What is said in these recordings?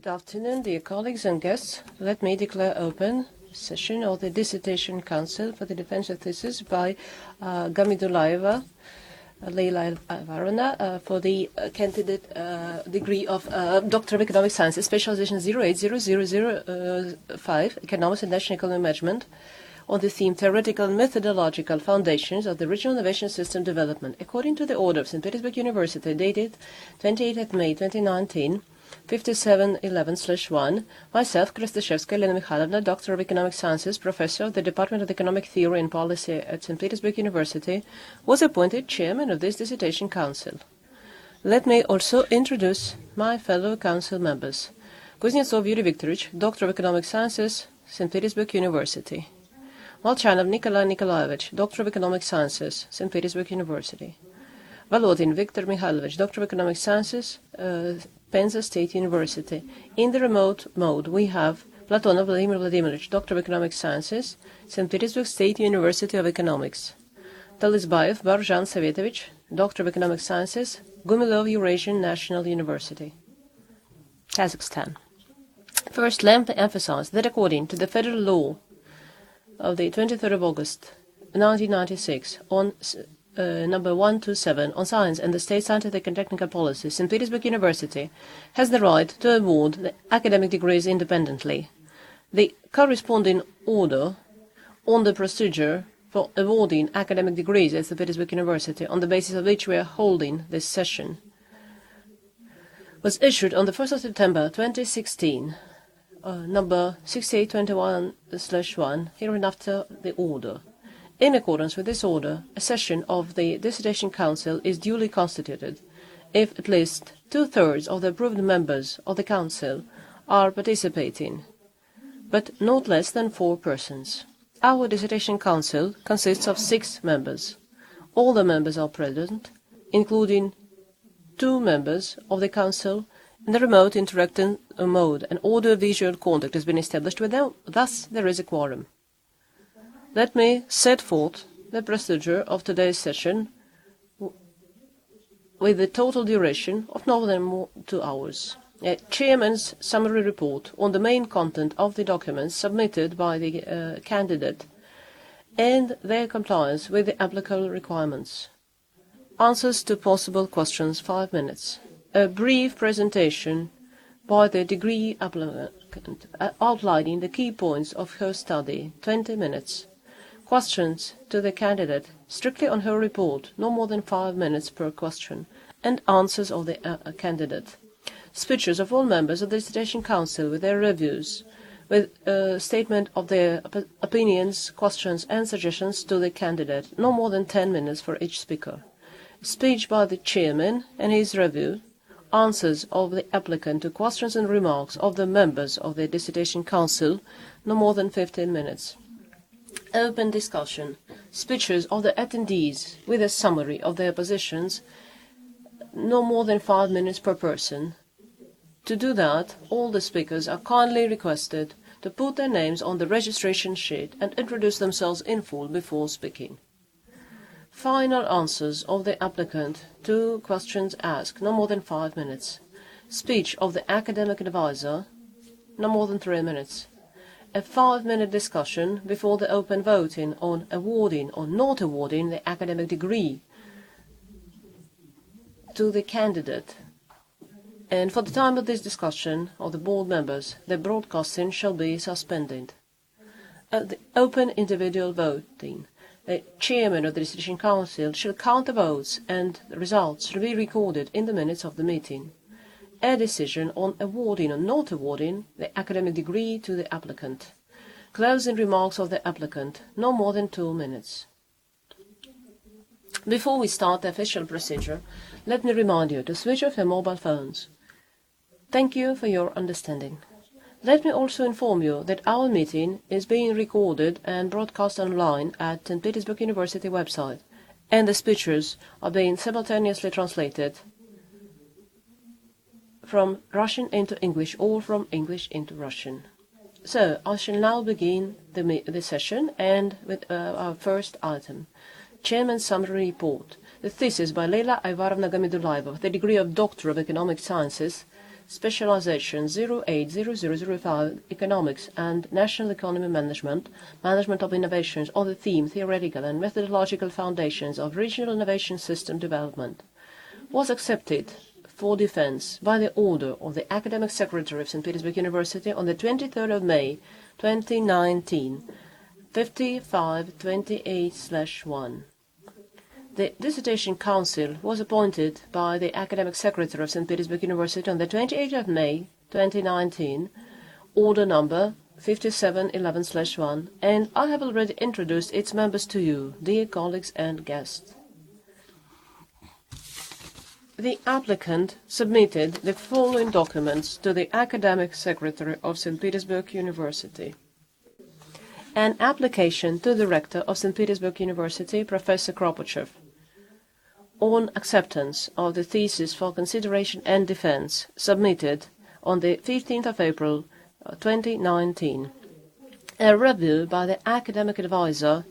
Good afternoon, dear colleagues and guests. Let me declare open session of the Dissertation Council for the Defense of Thesis by Gamidullaeva, Leyla Ayvarovna, for the candidate degree of Doctor of Economic Sciences, specialization 080005, Economics and National Economic Management, on the theme Theoretical and Methodological Foundations of the Regional Innovation System Development, according to the order of St. Petersburg University, dated 28th May 2019, 5711/1, myself, Krastashevska Elena Mikhailovna, Doctor of Economic Sciences, Professor of the Department of Economic Theory and Policy at St. Petersburg University, was appointed Chairman of this Dissertation Council. Let me also introduce my fellow Council members. Kuznetsov Yuri Viktorovich, Doctor of Economic Sciences, St. Petersburg University. Molchanov Nikolai Nikolaevich, Doctor of Economic Sciences, St. Petersburg University. Volodin Viktor Mikhailovich, Doctor of Economic Sciences, Penza State University. In the remote mode, we have Platonov Vladimir Vladimirovich, Doctor of Economic Sciences, St. Petersburg State University of Economics. Talisbayev Barzhan Savetovich, Doctor of Economic Sciences, Gumilov Eurasian National University. Kazakhstan. First, let me emphasize that according to the federal law of the 23rd of August, 1996, on number 127 on science and the state scientific and technical policy, St. Petersburg University has the right to award the academic degrees independently. The corresponding order on the procedure for awarding academic degrees at St. Petersburg University, on the basis of which we are holding this session, was issued on the 1st of September 2016, number 6821/1, hereinafter the order. In accordance with this order, a session of the Dissertation Council is duly constituted if at least 2/3 of the approved members of the Council are participating, but not less than 4 persons. Our Dissertation Council consists of 6 members. All the members are present, including 2 members of the Council in the remote interacting mode. An audio-visual contact has been established with them, thus there is a quorum. Let me set forth the procedure of today's session with the total duration of no more than 2 hours. A chairman's summary report on the main content of the documents submitted by the candidate and their compliance with the applicable requirements. Answers to possible questions, 5 minutes. A brief presentation by the degree applicant outlining the key points of her study, 20 minutes. Questions to the candidate strictly on her report, no more than 5 minutes per question, and answers of the candidate. Speeches of all members of the Dissertation Council with their reviews, with a statement of their opinions, questions and suggestions to the candidate, no more than 10 minutes for each speaker. Speech by the chairman and his review, answers of the applicant to questions and remarks of the members of the Dissertation Council, no more than 15 minutes. Open discussion, speeches of the attendees with a summary of their positions, no more than 5 minutes per person. To do that, all the speakers are kindly requested to put their names on the registration sheet and introduce themselves in full before speaking. Final answers of the applicant to questions asked, no more than 5 minutes. Speech of the academic advisor, no more than 3 minutes. A 5-minute discussion before the open voting on awarding or not awarding the academic degree to the candidate. And for the time of this discussion of the board members, the broadcasting shall be suspended. At the open individual voting, the chairman of the Dissertation Council shall count the votes and the results shall be recorded in the minutes of the meeting. A decision on awarding or not awarding the academic degree to the applicant. Closing remarks of the applicant, no more than 2 minutes. Before we start the official procedure, let me remind you to switch off your mobile phones. Thank you for your understanding. Let me also inform you that our meeting is being recorded and broadcast online at St. Petersburg University website, and the speeches are being simultaneously translated from Russian into English or from English into Russian. So, I shall now begin the session and with our first item. Chairman's Summary Report. The thesis by Leyla Ayvarovna Gamidullaeva, with the degree of Doctor of Economic Sciences, Specialization 080005, Economics and National Economy Management, Management of Innovations on the theme Theoretical and Methodological Foundations of Regional Innovation System Development, was accepted for defense by the order of the Academic Secretary of St. Petersburg University on the 23rd of May 2019, 5528/1. The Dissertation Council was appointed by the Academic Secretary of St. Petersburg University on the 28th of May 2019, order number 5711/1, and I have already introduced its members to you, dear colleagues and guests. The applicant submitted the following documents to the Academic Secretary of St. Petersburg University. An application to the Rector of St. Petersburg University, Professor Kropochev, on acceptance of the thesis for consideration and defense, submitted on the 15th of April 2019. A review by the academic advisor,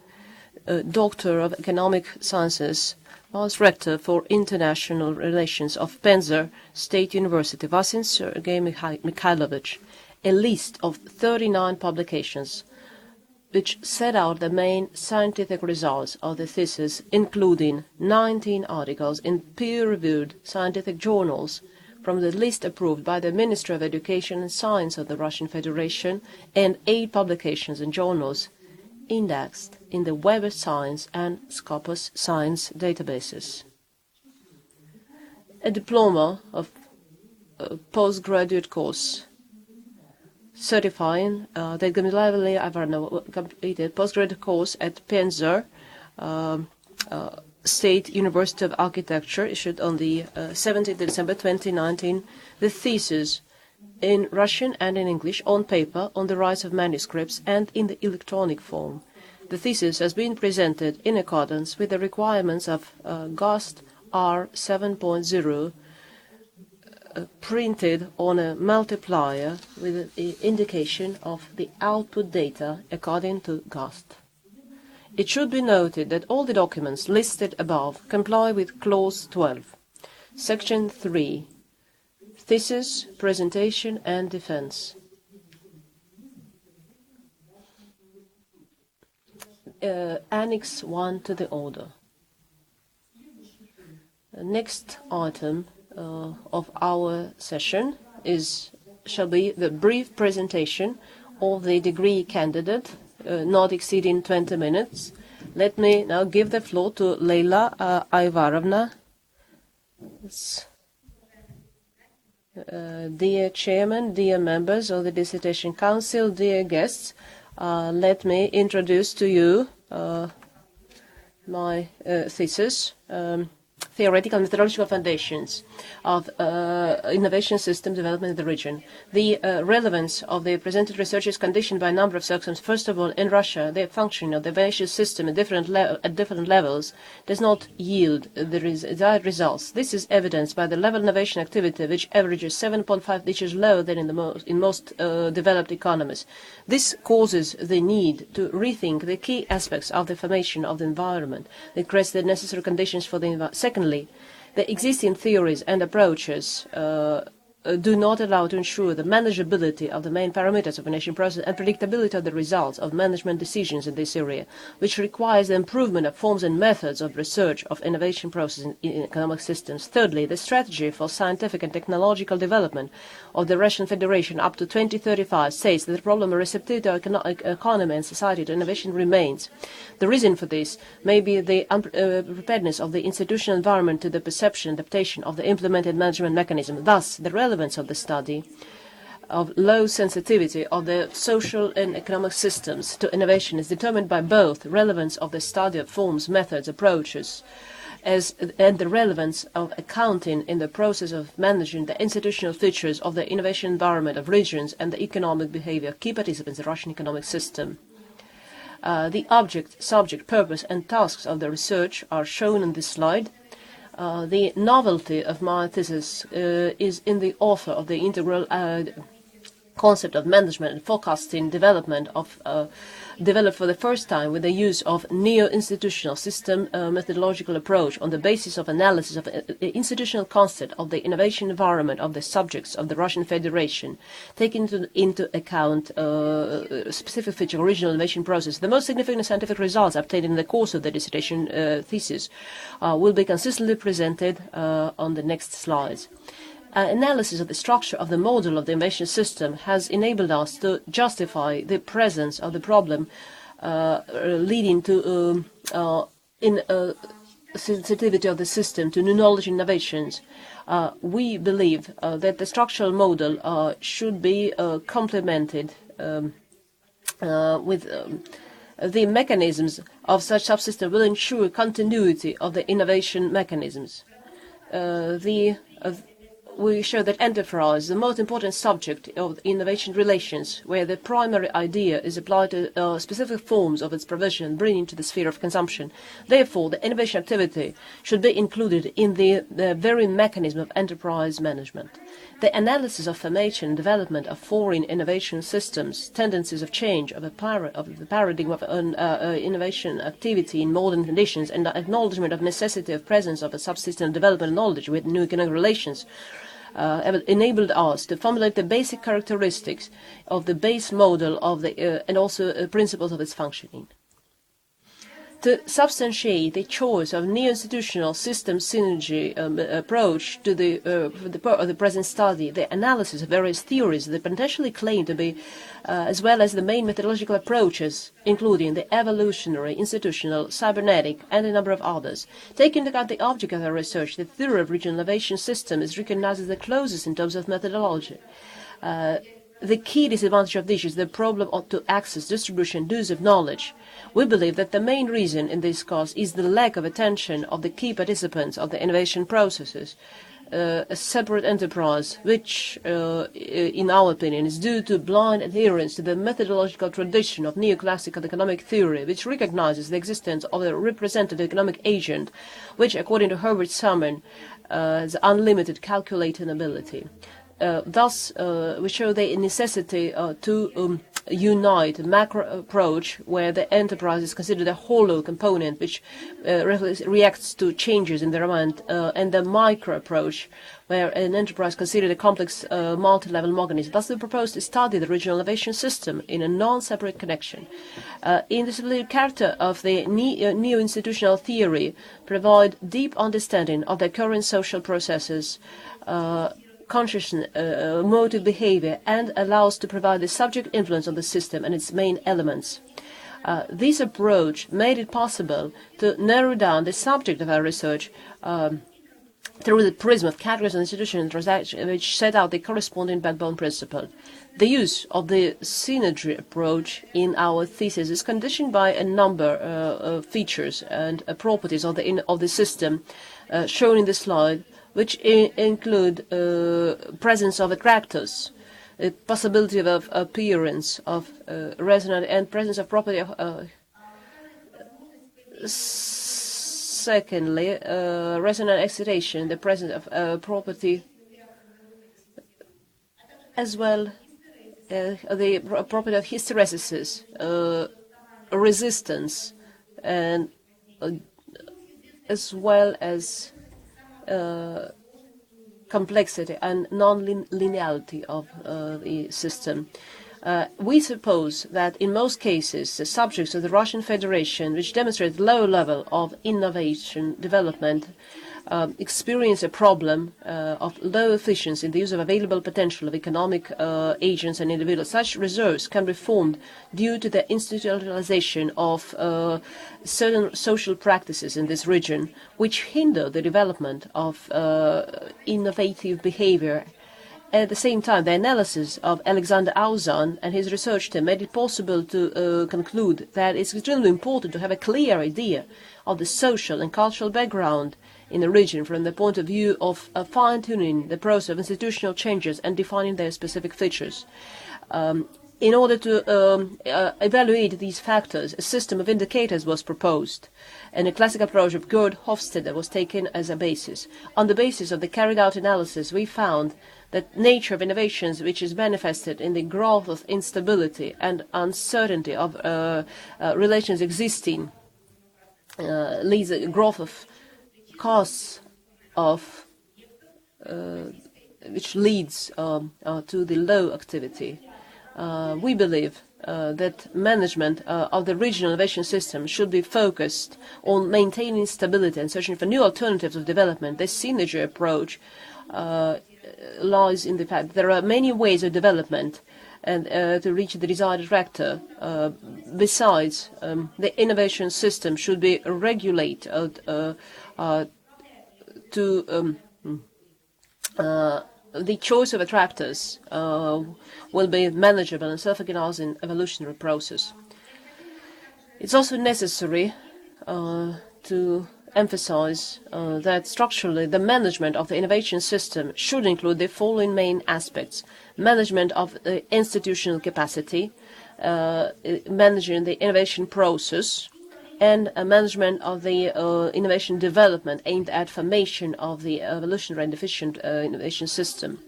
Doctor of Economic Sciences, was Rector for International Relations of Penza State University, Vasil Sergei Mikhailovich, a list of 39 publications, which set out the main scientific results of the thesis, including 19 articles in peer-reviewed scientific journals from the list approved by the Ministry of Education and Science of the Russian Federation, and 8 publications in journals indexed in the Web of Science and Scopus Science databases. A diploma of postgraduate course certifying that Gamidullaeva Ayvarovna completed postgraduate course at Penza State University of Architecture, issued on the 17th December 2019, the thesis in Russian and in English, on paper, on the rights of manuscripts, and in the electronic form. The thesis has been presented in accordance with the requirements of GOST R7.0, printed on a multiplier with the indication of the output data according to GOST. It should be noted that all the documents listed above comply with Clause 12, Section 3, Thesis, Presentation and Defense. Annex 1 to the order. The next item of our session shall be the brief presentation of the degree candidate, not exceeding 20 minutes. Let me now give the floor to Leyla Ayvarovna. Dear Chairman, dear members of the Dissertation Council, dear guests, let me introduce to you my thesis, Theoretical and Methodological Foundations of Innovation System Development in the Region. The relevance of the presented research is conditioned by a number of circumstances. First of all, in Russia, the functioning of the innovation system at different levels does not yield the desired results. This is evidenced by the level of innovation activity, which averages 7.5, which is lower than in most developed economies. This causes the need to rethink the key aspects of the formation of the environment that creates the necessary conditions for the environment. Secondly, the existing theories and approaches do not allow to ensure the manageability of the main parameters of innovation process and predictability of the results of management decisions in this area, which requires the improvement of forms and methods of research of innovation process in economic systems. Thirdly, the strategy for scientific and technological development of the Russian Federation up to 2035 states that the problem of receptivity of economy and society to innovation remains. The reason for this may be the unpreparedness of the institutional environment to the perception and adaptation of the implemented management mechanism. Thus, the relevance of the study of low sensitivity of the social and economic systems to innovation is determined by both relevance of the study of forms, methods, approaches, and the relevance of accounting in the process of managing the institutional features of the innovation environment of regions and the economic behavior of key participants in the Russian economic system. The object, subject, purpose and tasks of the research are shown in this slide. The novelty of my thesis is in the offer of the integral concept of management and forecasting development developed for the first time with the use of neo-institutional system methodological approach on the basis of analysis of the institutional concept of the innovation environment of the subjects of the Russian Federation, taking into account specific feature of original innovation process. The most significant scientific results obtained in the course of the dissertation thesis will be consistently presented on the next slides. Analysis of the structure of the model of the innovation system has enabled us to justify the presence of the problem leading to sensitivity of the system to new knowledge innovations. We believe that the structural model should be complemented with the mechanisms of such subsystem will ensure continuity of the innovation mechanisms. We show that enterprise is the most important subject of innovation relations, where the primary idea is applied to specific forms of its provision, bringing to the sphere of consumption. Therefore, the innovation activity should be included in the very mechanism of enterprise management. The analysis of formation and development of foreign innovation systems, tendencies of change of the paradigm of innovation activity in modern conditions, and the acknowledgement of necessity of presence of a subsystem development knowledge with new economic relations enabled us to formulate the basic characteristics of the base model of the and also principles of its functioning. To substantiate the choice of neo-institutional system synergy approach to the present study, the analysis of various theories that potentially claim to be, as well as the main methodological approaches, including the evolutionary, institutional, cybernetic, and a number of others. Taking into account the object of our research, the theory of regional innovation system is recognized as the closest in terms of methodology. The key disadvantage of this is the problem to access, distribution, and use of knowledge. We believe that the main reason in this cause is the lack of attention of the key participants of the innovation processes. A separate enterprise, which, in our opinion, is due to blind adherence to the methodological tradition of neoclassical economic theory, which recognizes the existence of a representative economic agent, which, according to Herbert Salmon, has unlimited calculating ability. Thus, we show the necessity to unite a macro approach where the enterprise is considered a hollow component which reacts to changes in the environment, and the micro approach where an enterprise is considered a complex multi-level organism. Thus, we propose to study the regional innovation system in a non-separate connection. In the disciplinary character of the neo-institutional theory provide deep understanding of the current social processes, consciousness, motive behavior, and allows to provide the subject influence on the system and its main elements. This approach made it possible to narrow down the subject of our research through the prism of categories and institutions and transactions, which set out the corresponding backbone principle. The use of the synergy approach in our thesis is conditioned by a number of features and properties of the system shown in the slide, which include presence of attractors, the possibility of appearance of resonant, and presence of property of secondly, resonant excitation, the presence of property, as well the property of hysteresis, resistance, and as well as complexity and non-linearity of the system. We suppose that in most cases the subjects of the Russian Federation, which demonstrate low level of innovation development, experience a problem of low efficiency in the use of available potential of economic agents and individuals. Such reserves can be formed due to the institutionalization of certain social practices in this region, which hinder the development of innovative behavior. At the same time, the analysis of Alexander Auzan and his research team made it possible to conclude that it's extremely important to have a clear idea of the social and cultural background in the region from the point of view of fine-tuning the process of institutional changes and defining their specific features. in order to evaluate these factors, a system of indicators was proposed, and a classic approach of Gerd Hofstede was taken as a basis. On the basis of the carried-out analysis, we found that nature of innovations, which is manifested in the growth of instability and uncertainty of relations existing, leads a growth of costs of which leads to the low activity. We believe that management of the regional innovation system should be focused on maintaining stability and searching for new alternatives of development. This synergy approach lies in the fact that there are many ways of development and to reach the desired factor. Besides, the innovation system should be regulated to the choice of attractors will be manageable and self-organizing evolutionary process. It's also necessary to emphasize that structurally the management of the innovation system should include the following main aspects: management of the institutional capacity, managing the innovation process, and management of the innovation development aimed at formation of the evolutionary and efficient innovation system.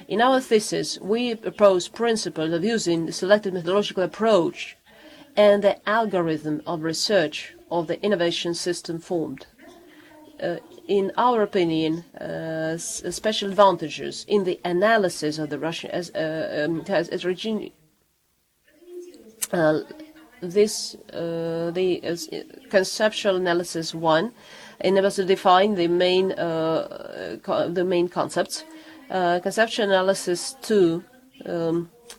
In our thesis, we propose principles of using the selected methodological approach and the algorithm of research of the innovation system formed. In our opinion, special advantages in the analysis of the Russian the conceptual analysis 1 enables to define the main concepts. Conceptual analysis 2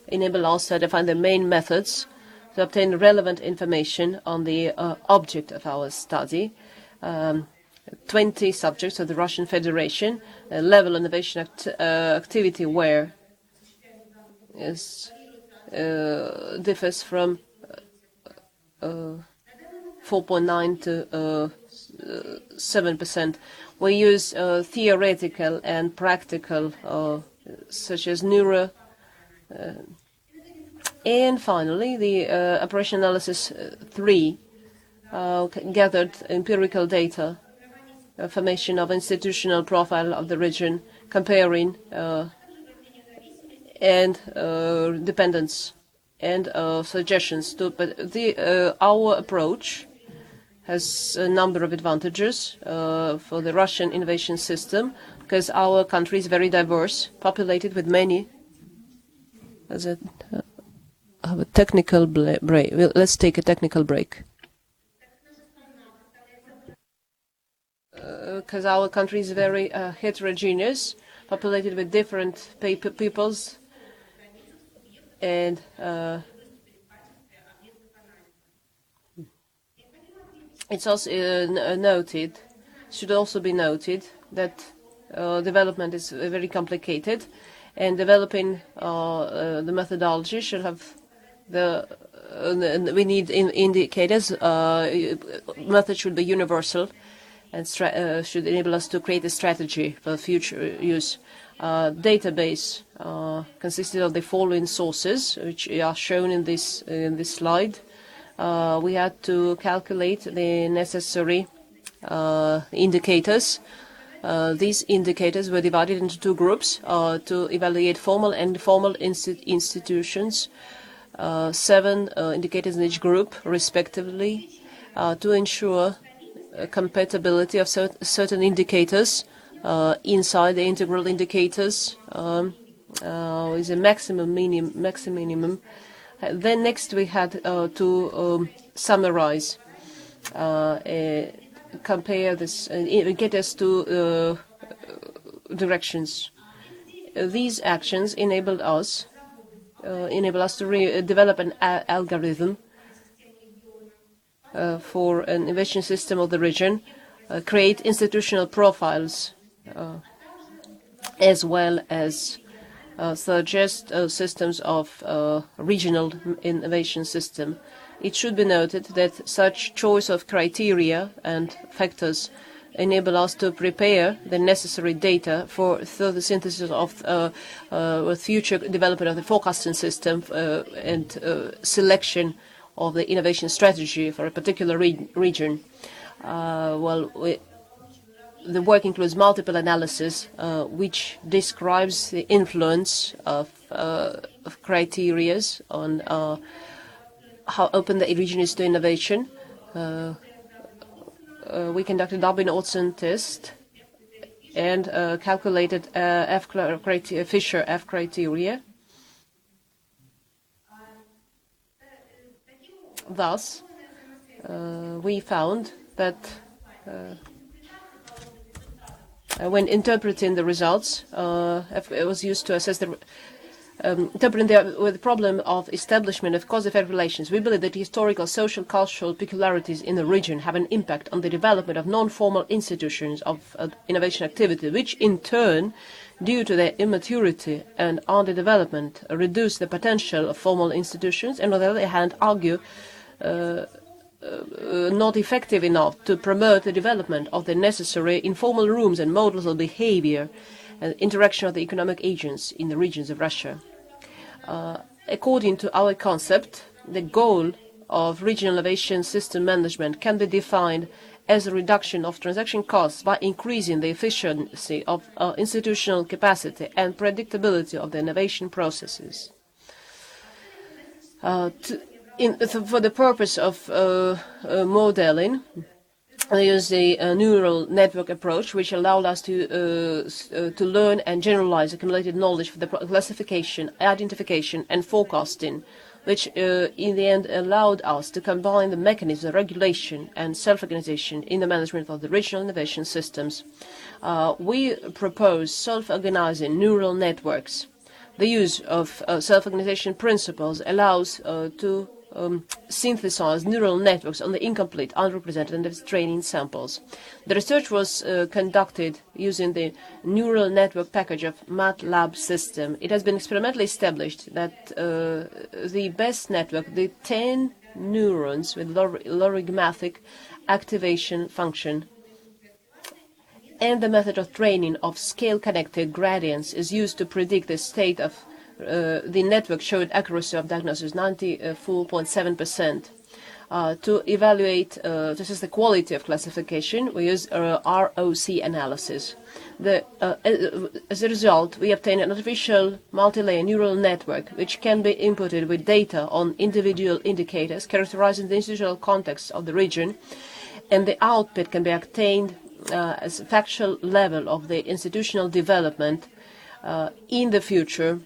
enable us to define the main methods to obtain relevant information on the object of our study. 20 subjects of the Russian Federation, level innovation activity where is differs from 4.9 to 7%. We use theoretical and practical, such as neuro. And finally, the operation analysis 3 gathered empirical data, formation of institutional profile of the region, comparing and dependence and suggestions to. But our approach has a number of advantages for the Russian innovation system, because our country is very diverse, populated with many. As a have a technical break. Well, let's take a technical break. Because our country is very heterogeneous, populated with different peoples, and it's also should also be noted that development is very complicated, and developing the methodology should have we need indicators. Method should be universal and should enable us to create a strategy for future use. Database consisted of the following sources, which are shown in this slide. We had to calculate the necessary indicators. These indicators were divided into two groups to evaluate formal and informal institutions. 7 indicators in each group, respectively, to ensure compatibility of certain indicators inside the integral indicators is a maximum. Then next we had to summarize, compare this, get us to directions. These actions enable us to develop an algorithm for an innovation system of the region, create institutional profiles, as well as suggest systems of regional innovation system. It should be noted that such choice of criteria and factors enable us to prepare the necessary data for the synthesis of future development of the forecasting system and selection of the innovation strategy for a particular region. The work includes multiple analysis, which describes the influence of criteria on how open the region is to innovation. We conducted Dublin-Olsen test and calculated Fisher F criteria. Thus, we found that when interpreting the results, it was used to assess the interpreting the problem of establishment of cause-effect relations. We believe that historical, social, cultural peculiarities in the region have an impact on the development of non-formal institutions of innovation activity, which in turn, due to their immaturity and underdevelopment, reduce the potential of formal institutions, and on the other hand argue not effective enough to promote the development of the necessary informal rooms and models of behavior and interaction of the economic agents in the regions of Russia. According to our concept, the goal of regional innovation system management can be defined as a reduction of transaction costs by increasing the efficiency of institutional capacity and predictability of the innovation processes. For the purpose of modeling, we use the neural network approach, which allowed us to learn and generalize accumulated knowledge for the classification, identification, and forecasting, which in the end allowed us to combine the mechanisms of regulation and self-organization in the management of the regional innovation systems. We propose self-organizing neural networks. The use of self-organization principles allows to synthesize neural networks on the incomplete, unrepresented, and training samples. The research was conducted using the neural network package of MATLAB system. It has been experimentally established that the best network, the 10 neurons with logarithmic activation function, and the method of training of scale-connected gradients is used to predict the state of the network showed accuracy of diagnosis 94.7%. To evaluate, this is the quality of classification, we use ROC analysis. As a result, we obtain an artificial multi-layer neural network which can be inputted with data on individual indicators characterizing the institutional context of the region, and the output can be obtained as a factual level of the institutional development in the future.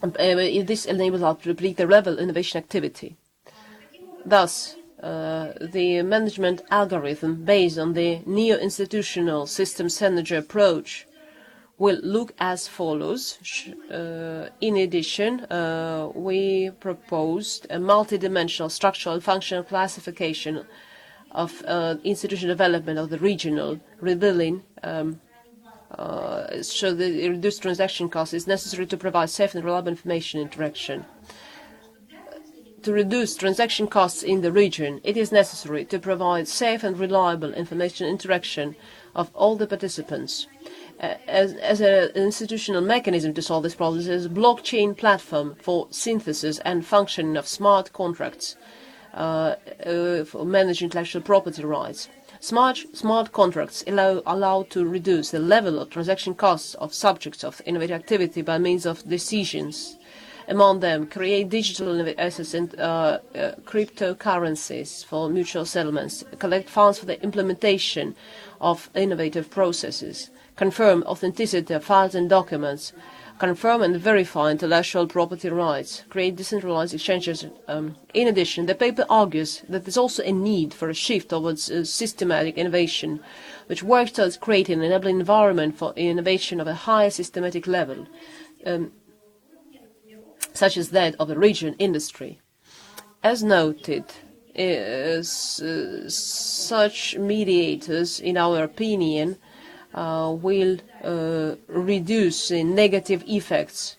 This enables us to predict the level of innovation activity. Thus, the management algorithm based on the neo-institutional system synergy approach will look as follows. In addition, we proposed a multidimensional structural and functional classification of institutional development of the regional, revealing so the reduced transaction cost is necessary to provide safe and reliable information interaction. To reduce transaction costs in the region, it is necessary to provide safe and reliable information interaction of all the participants. As an institutional mechanism to solve this problem is a blockchain platform for synthesis and functioning of smart contracts for managing intellectual property rights. Smart contracts allow to reduce the level of transaction costs of subjects of innovative activity by means of decisions. Among them, create digital assets and cryptocurrencies for mutual settlements, collect funds for the implementation of innovative processes, confirm authenticity of files and documents, confirm and verify intellectual property rights, create decentralized exchanges. In addition, the paper argues that there's also a need for a shift towards systematic innovation, which works towards creating an enabling environment for innovation of a higher systematic level, such as that of the region industry. As noted, such mediators, in our opinion, will reduce the negative effects,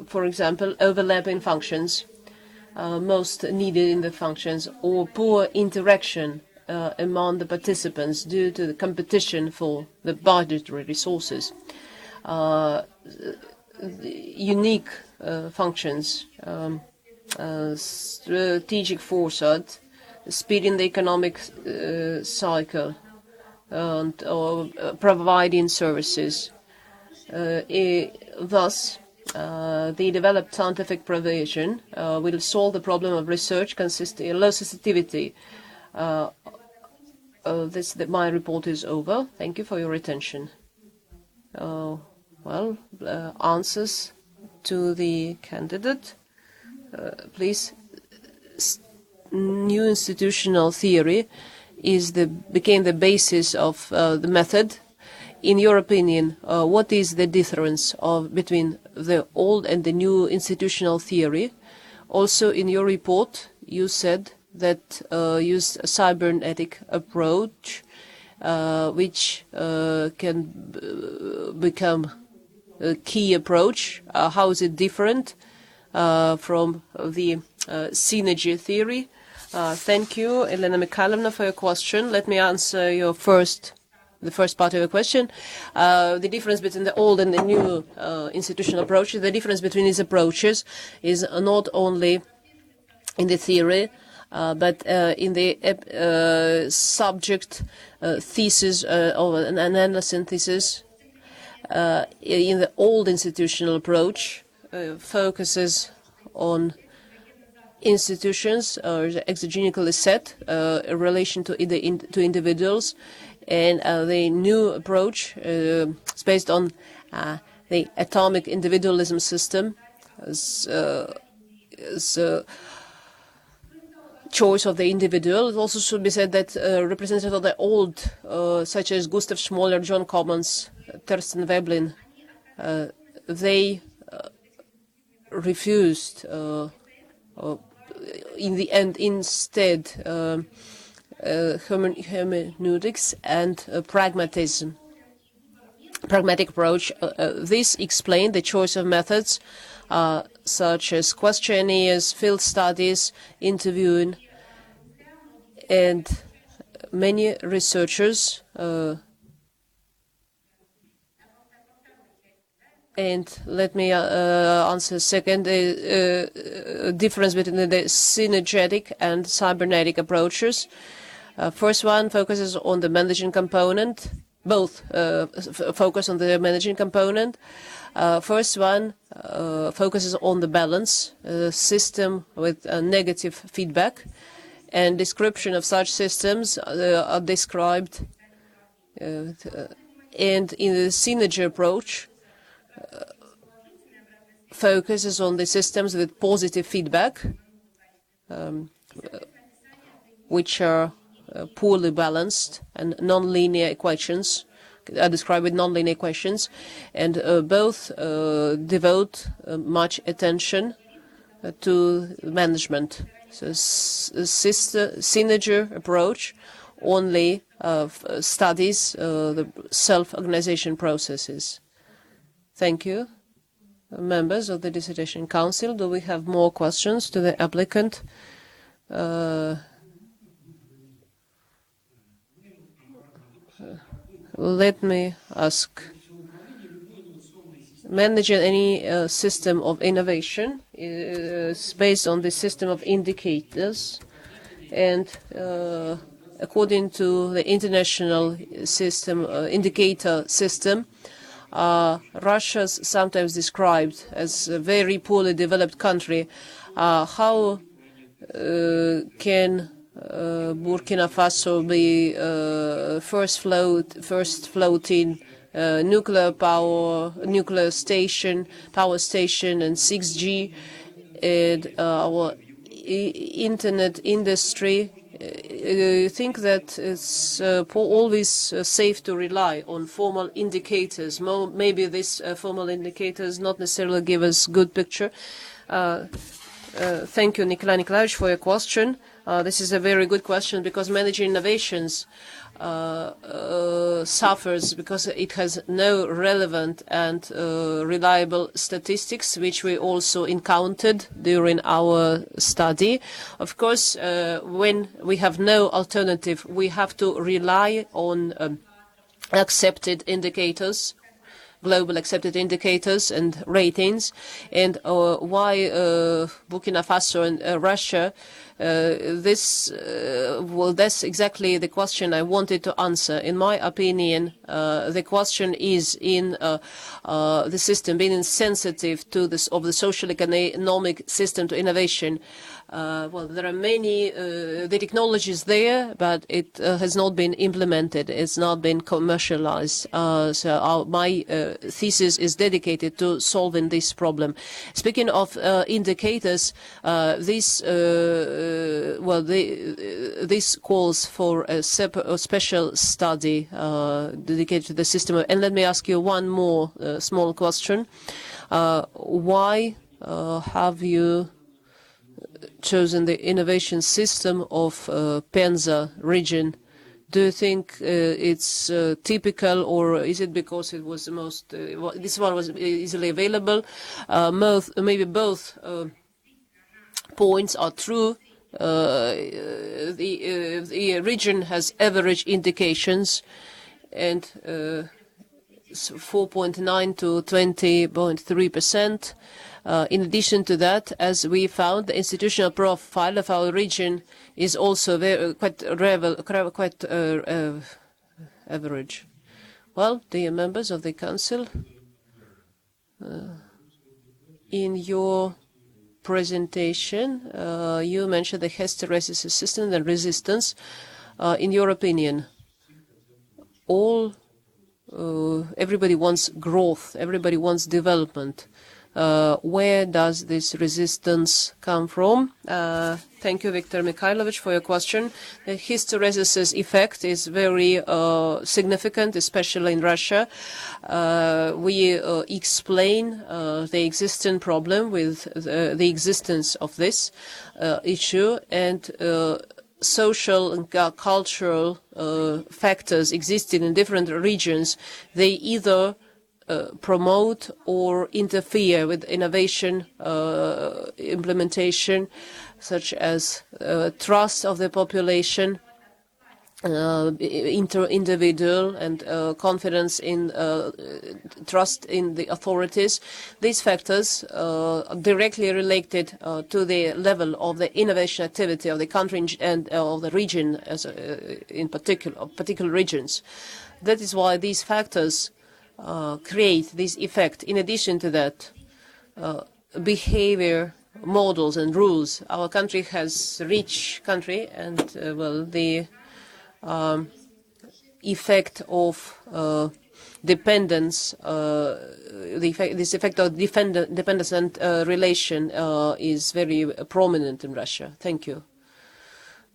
for example, overlapping functions, most needed in the functions, or poor interaction among the participants due to the competition for the budgetary resources. Unique functions, strategic foresight, speed in the economic cycle, and providing services. Thus, the developed scientific provision will solve the problem of research consisting in low sensitivity. My report is over. Thank you for your attention. Answers to the candidate. Please. New institutional theory became the basis of the method. In your opinion, what is the difference between the old and the new institutional theory? Also, in your report, you said that used a cybernetic approach, which can become a key approach. How is it different from the synergy theory? Thank you, Elena Mikhailovna, for your question. Let me answer the first part of your question. The difference between the old and the new institutional approaches, the difference between these approaches is not only in the theory, but in the subject thesis or an analysis thesis. In the old institutional approach, focuses on institutions or exogenically set in relation to individuals, and the new approach is based on the atomic individualism system as choice of the individual. It also should be said that representatives of the old, such as Gustav Schmoller, John Commons, Thorsten Veblen, they refused in the end instead hermeneutics and pragmatism. Pragmatic approach. This explained the choice of methods such as questionnaires, field studies, interviewing, and many researchers and let me answer second, the difference between the synergetic and cybernetic approaches. First one focuses on the managing component. Both focus on the managing component. First one focuses on the balance system with negative feedback, and description of such systems are described. And in the synergy approach, focuses on the systems with positive feedback, which are poorly balanced, and nonlinear equations are described with nonlinear equations, and both devote much attention to management. So synergy approach only studies the self-organization processes. Thank you. Members of the Dissertation Council, do we have more questions to the applicant? Let me ask. Managing any system of innovation is based on the system of indicators, and according to the international system, indicator system, Russia is sometimes described as a very poorly developed country. How can Burkina Faso be first floating nuclear power station, and 6G, and our internet industry? You think that it's always safe to rely on formal indicators? Maybe these formal indicators not necessarily give us good picture. Thank you, Nikolai Nikolaevich, for your question. This is a very good question, because managing innovations suffers because it has no relevant and reliable statistics, which we also encountered during our study. Of course, when we have no alternative, we have to rely on accepted indicators, global accepted indicators and ratings. And why Burkina Faso and Russia, well, that's exactly the question I wanted to answer. In my opinion, the question is in the system being insensitive to this of the social economic system to innovation. Well, there are many, the technology is there, but it has not been implemented. It's not been commercialized. So my thesis is dedicated to solving this problem. Speaking of indicators, this calls for a special study dedicated to the system. And let me ask you one more small question. Why have you chosen the innovation system of Penza region? Do you think it's typical, or is it because it was the most, this one was easily available? Maybe both points are true. The region has average indications, and 4.9 to 20.3%. In addition to that, as we found, the institutional profile of our region is also quite average. Well, dear members of the Council, in your presentation, you mentioned the hysteresis system and resistance. In your opinion, everybody wants growth, everybody wants development. Where does this resistance come from? Thank you, Viktor Mikhailovich, for your question. The hysteresis effect is very significant, especially in Russia. We explain the existing problem with the existence of this issue, and social and cultural factors existing in different regions. They either promote or interfere with innovation implementation, such as trust of the population, individual and confidence in trust in the authorities. These factors are directly related to the level of the innovation activity of the country and of the region, as in particular regions. That is why these factors create this effect. In addition to that, behavior models and rules. Our country has a rich country, and well, the effect of dependence, this effect of dependence and relation is very prominent in Russia. Thank you.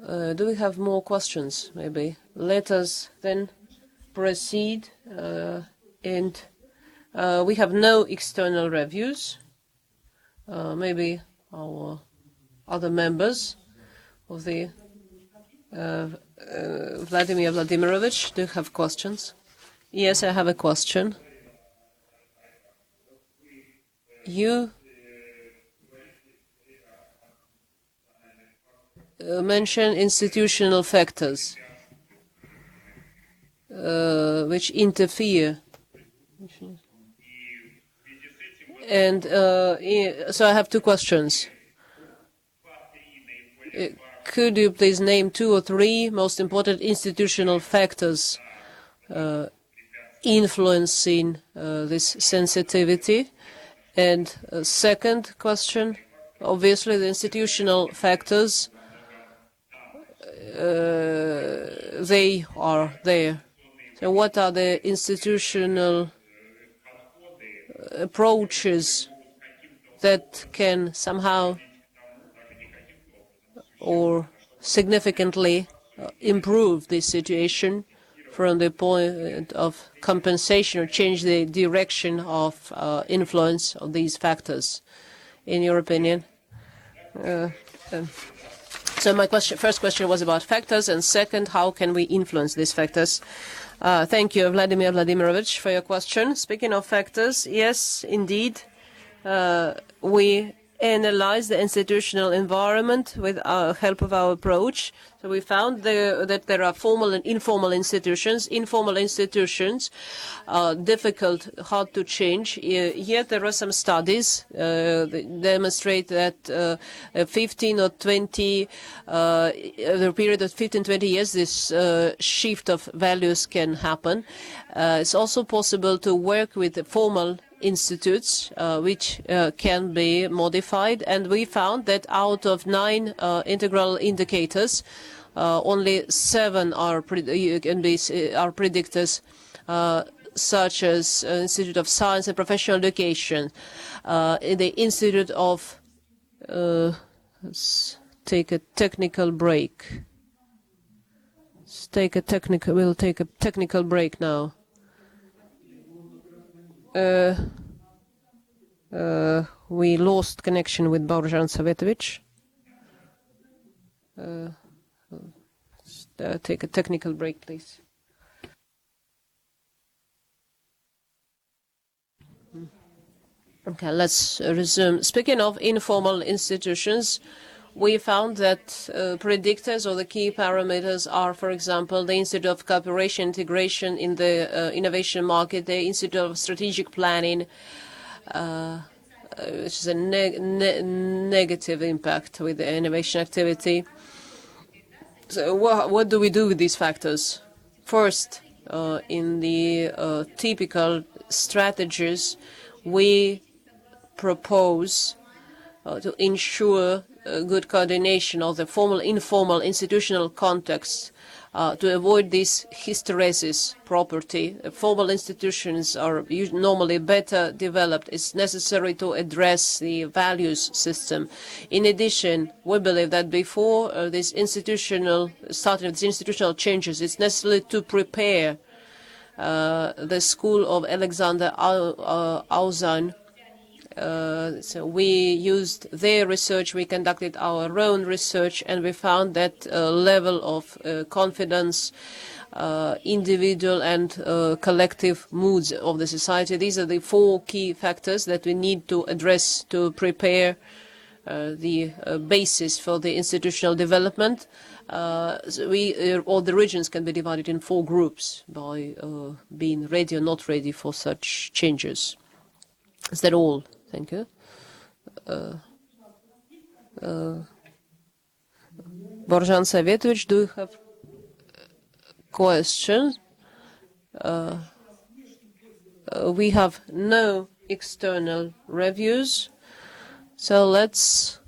Do we have more questions? Maybe let us then proceed. And we have no external reviews. Maybe our other members of the Vladimir Vladimirovich, do you have questions? Yes, I have a question. You mention institutional factors which interfere. And so I have two questions. Could you please name 2 or 3 most important institutional factors influencing this sensitivity? And second question, obviously the institutional factors, they are there. So what are the institutional approaches that can somehow or significantly improve this situation from the point of compensation or change the direction of influence of these factors, in your opinion? So So my first question was about factors, and second, how can we influence these factors? Thank you, Vladimir Vladimirovich, for your question. Speaking of factors, yes, indeed, we analyzed the institutional environment with the help of our approach. So we found that there are formal and informal institutions. Informal institutions are difficult, hard to change. Yet there are some studies that demonstrate that 15 or 20, the period of 15, 20 years, this shift of values can happen. It's also possible to work with formal institutes which can be modified, and we found that out of 9 integral indicators, only 7 are predictors, such as Institute of Science and Professional Education, the Institute of let's take a technical break. We'll take a technical break now. We lost connection with Borzhan Savetovic. Take a technical break, please. Okay, let's resume. Speaking of informal institutions, we found that predictors or the key parameters are, for example, the Institute of Cooperation Integration in the innovation market, the Institute of Strategic Planning, which is a negative impact with the innovation activity. So what do we do with these factors? First, in the typical strategies, we propose to ensure good coordination of the formal, informal, institutional context to avoid this hysteresis property. Formal institutions are normally better developed. It's necessary to address the values system. In addition, we believe that before starting these institutional changes, it's necessary to prepare the school of Alexander Auzan. So we used their research, we conducted our own research, and we found that level of confidence, individual and collective moods of the society. These are the 4 key factors that we need to address to prepare the basis for the institutional development. So all the regions can be divided in 4 groups by being ready or not ready for such changes. Is that all? Thank you. Borzhan Savetovic, do you have questions? We have no external reviews, so let's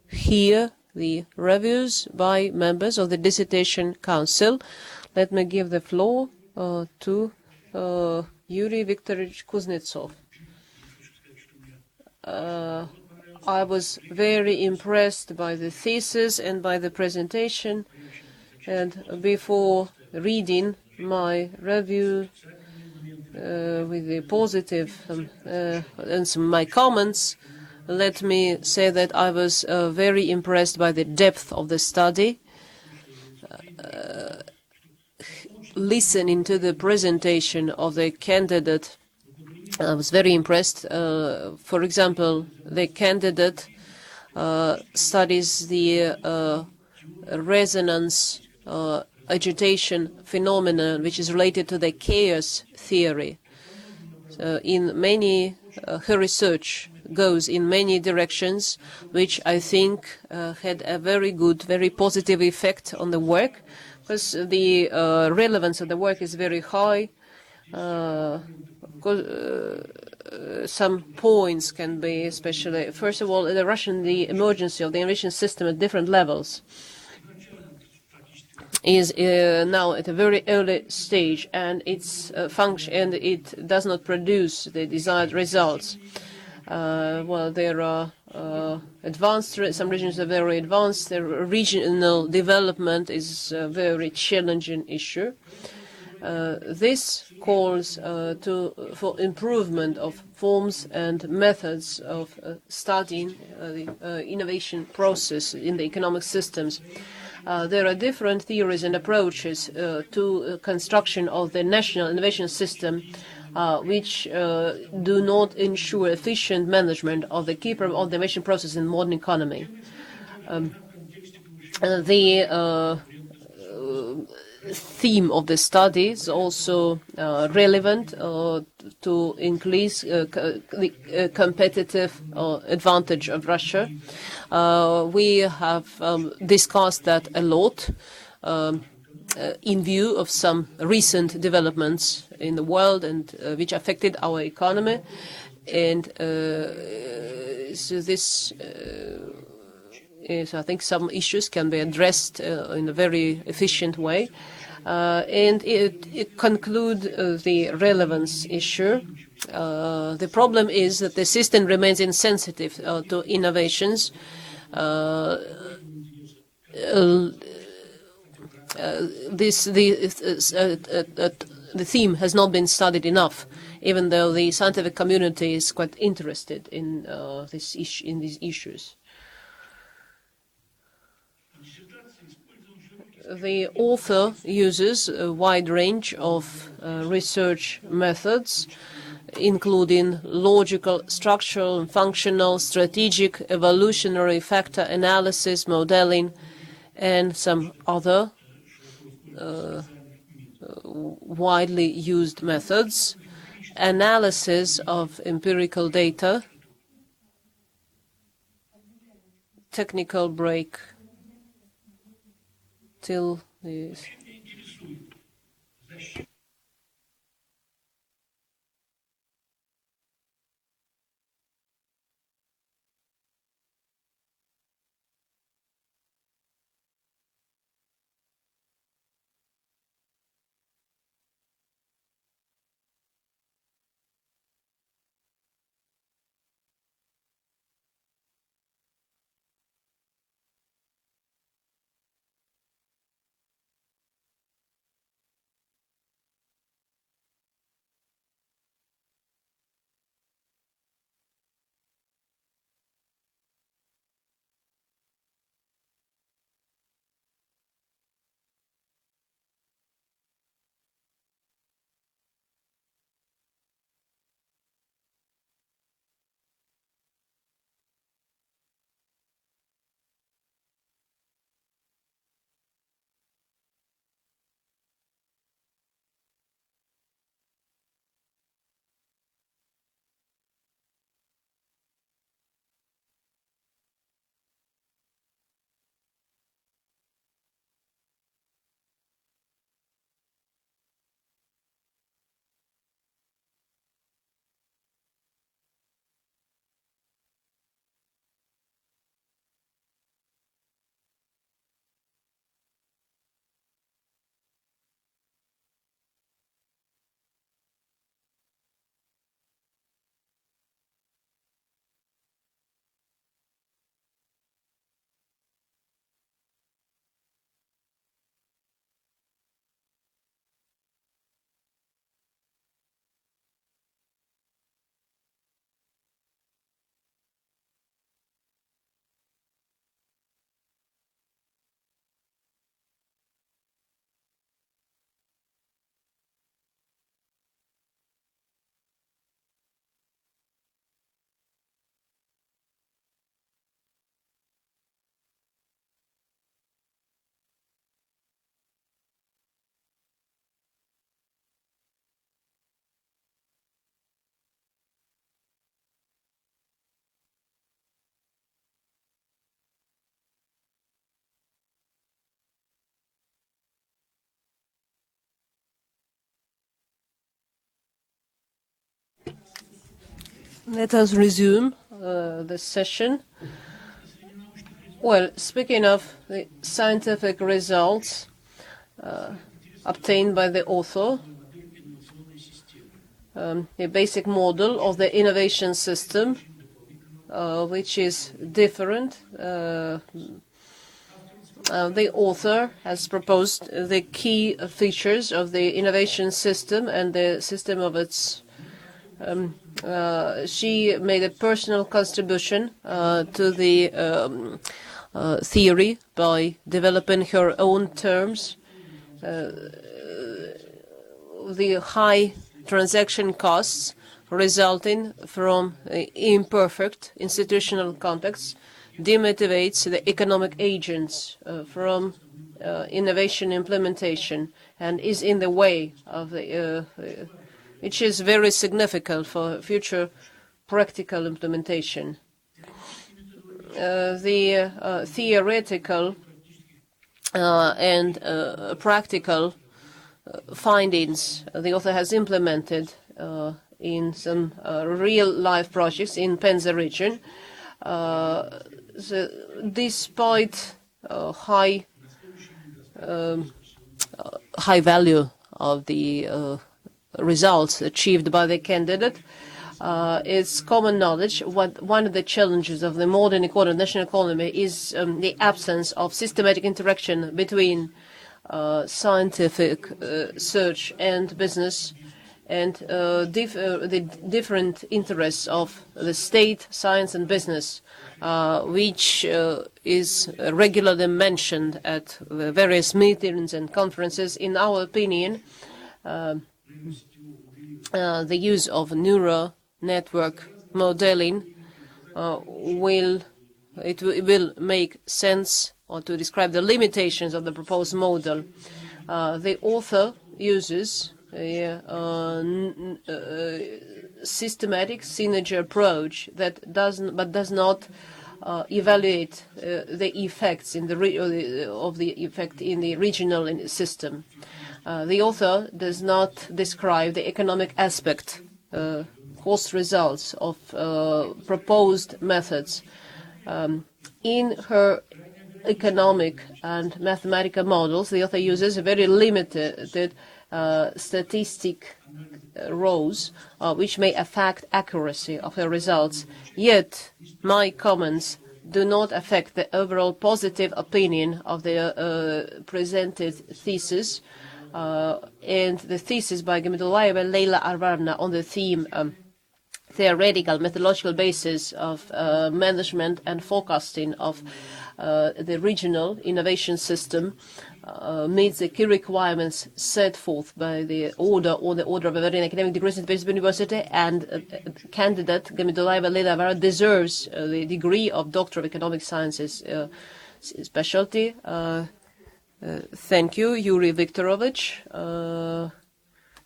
hear the reviews by members of the Dissertation Council. Let me give the floor to Yuri Viktorovich Kuznetsov. I was very impressed by the thesis and by the presentation, and before reading my review with the positive and my comments, let me say that I was very impressed by the depth of the study. Listening to the presentation of the candidate, I was very impressed. For example, the candidate studies the resonance agitation phenomenon, which is related to the chaos theory. So her research goes in many directions, which I think had a very good, very positive effect on the work, because the relevance of the work is very high. Some points can be, especially, first of all, the emergency of the innovation system at different levels is now at a very early stage, and its function, and it does not produce the desired results. Well, there are advanced, some regions are very advanced. The regional development is a very challenging issue. This calls for improvement of forms and methods of studying the innovation process in the economic systems. There are different theories and approaches to construction of the national innovation system, which do not ensure efficient management of the key of the innovation process in modern economy. The theme of the study is also relevant to increase the competitive advantage of Russia. We have discussed that a lot in view of some recent developments in the world and which affected our economy. And so this is, I think, some issues can be addressed in a very efficient way. And it concludes the relevance issue. The problem is that the system remains insensitive to innovations. The theme has not been studied enough, even though the scientific community is quite interested in these issues. The author uses a wide range of research methods, including logical, structural, functional, strategic, evolutionary factor analysis, modeling, and some other widely used methods, analysis of empirical data, technical break till the Let us resume the session. Well, speaking of the scientific results obtained by the author, a basic model of the innovation system, which is different the author has proposed the key features of the innovation system and the system of its. She made a personal contribution to the theory by developing her own terms. The high transaction costs resulting from imperfect institutional contexts demotivates the economic agents from innovation implementation and is in the way of the which is very significant for future practical implementation. The theoretical and practical findings the author has implemented in some real-life projects in Penza region. So despite high value of the results achieved by the candidate, it's common knowledge one of the challenges of the modern national economy is the absence of systematic interaction between scientific search and business, and the different interests of the state, science and business, which is regularly mentioned at the various meetings and conferences. In our opinion, the use of neural network modeling will make sense, or to describe the limitations of the proposed model. The author uses a systematic synergy approach that does not evaluate the effects in the effect in the regional system. The author does not describe the economic aspect, cost results of proposed methods. In her economic and mathematical models, the author uses a very limited statistic rows, which may affect accuracy of her results. Yet, my comments do not affect the overall positive opinion of the presented thesis, and the thesis by Gamidullaeva, Leyla, Ayvarovna on the theme theoretical methodological basis of management and forecasting of the regional innovation system meets the key requirements set forth by the order of awarding academic degrees at the university, and candidate Gamidullaeva Leyla Ayvarovna deserves the degree of Doctor of Economic Sciences specialty. Thank you, Yuri Viktorovich.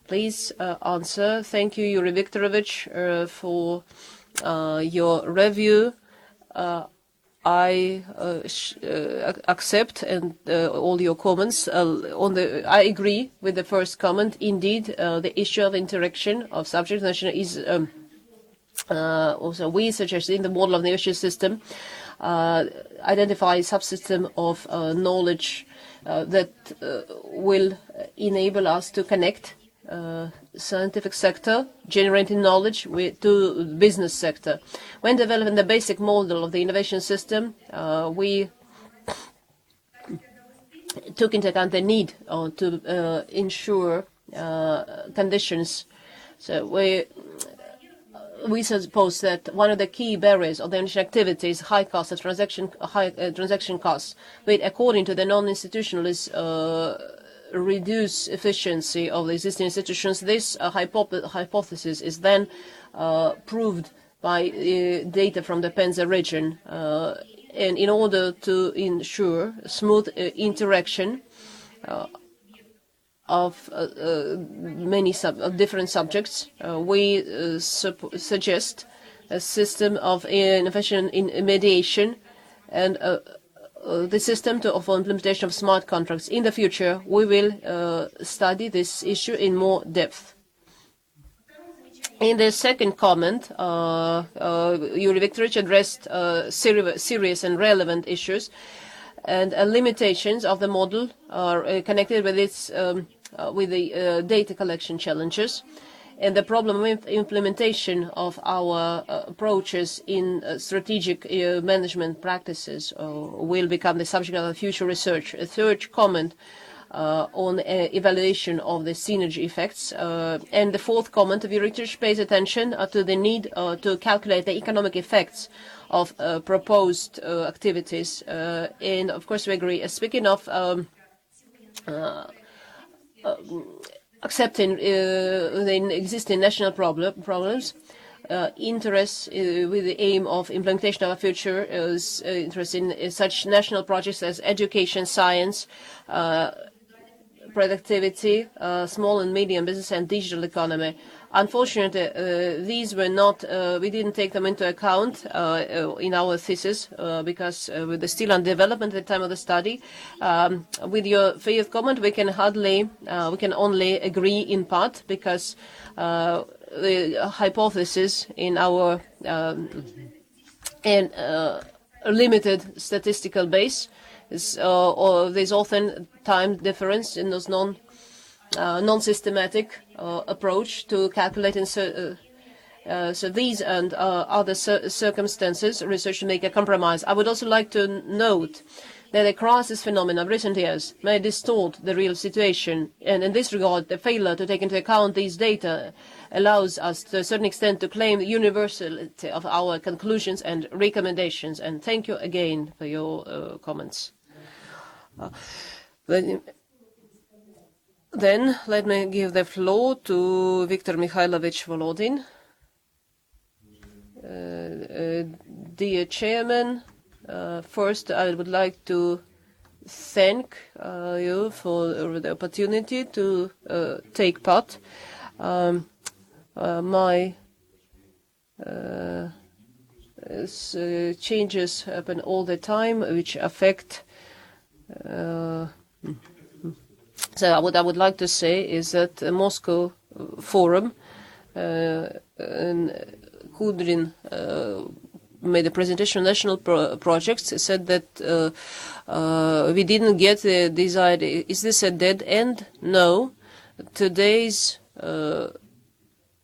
Please answer. Thank you, Yuri Viktorovich, for your review. I accept and all your comments. I agree with the first comment. Indeed, the issue of interaction of subject national is also we suggest in the model of the innovation system identify a subsystem of knowledge that will enable us to connect scientific sector, generating knowledge to business sector. When developing the basic model of the innovation system, we took into account the need to ensure conditions. So we suppose that one of the key barriers of the innovation activity is high cost of transaction costs, which, according to the non-institutionalists, reduce efficiency of the existing institutions. This hypothesis is then proved by data from the Penza region, and in order to ensure smooth interaction of many different subjects, we suggest a system of innovation in mediation and the system for implementation of smart contracts. In the future, we will study this issue in more depth. In the second comment, Yuri Viktorovich addressed serious and relevant issues, and limitations of the model are connected with its with the data collection challenges. and the problem with implementation of our approaches in strategic management practices will become the subject of future research. A third comment on evaluation of the synergy effects. And the fourth comment, the research pays attention to the need to calculate the economic effects of proposed activities. And of course we agree. Speaking of accepting the existing national problems, interest with the aim of implementation of a future is interest in such national projects as education, science, productivity, small and medium business, and digital economy. Unfortunately, these were not, we didn't take them into account in our thesis because they're still under development at the time of the study. With your fifth comment, we can only agree in part because the hypothesis in our limited statistical base is, or there's often time difference in those non-systematic approach to calculating. So these and other circumstances, research make a compromise. I would also like to note that the crisis phenomena of recent years may distort the real situation, and in this regard, the failure to take into account these data allows us to a certain extent to claim the universality of our conclusions and recommendations. And thank you again for your comments. Then let me give the floor to Viktor Mikhailovich Volodin. Dear Chairman, first I would like to thank you for the opportunity to take part. Changes happen all the time which affect. So what I would like to say is that the Moscow Forum, Kudrin made a presentation on national projects, said that we didn't get the desired. Is this a dead end? No. Today's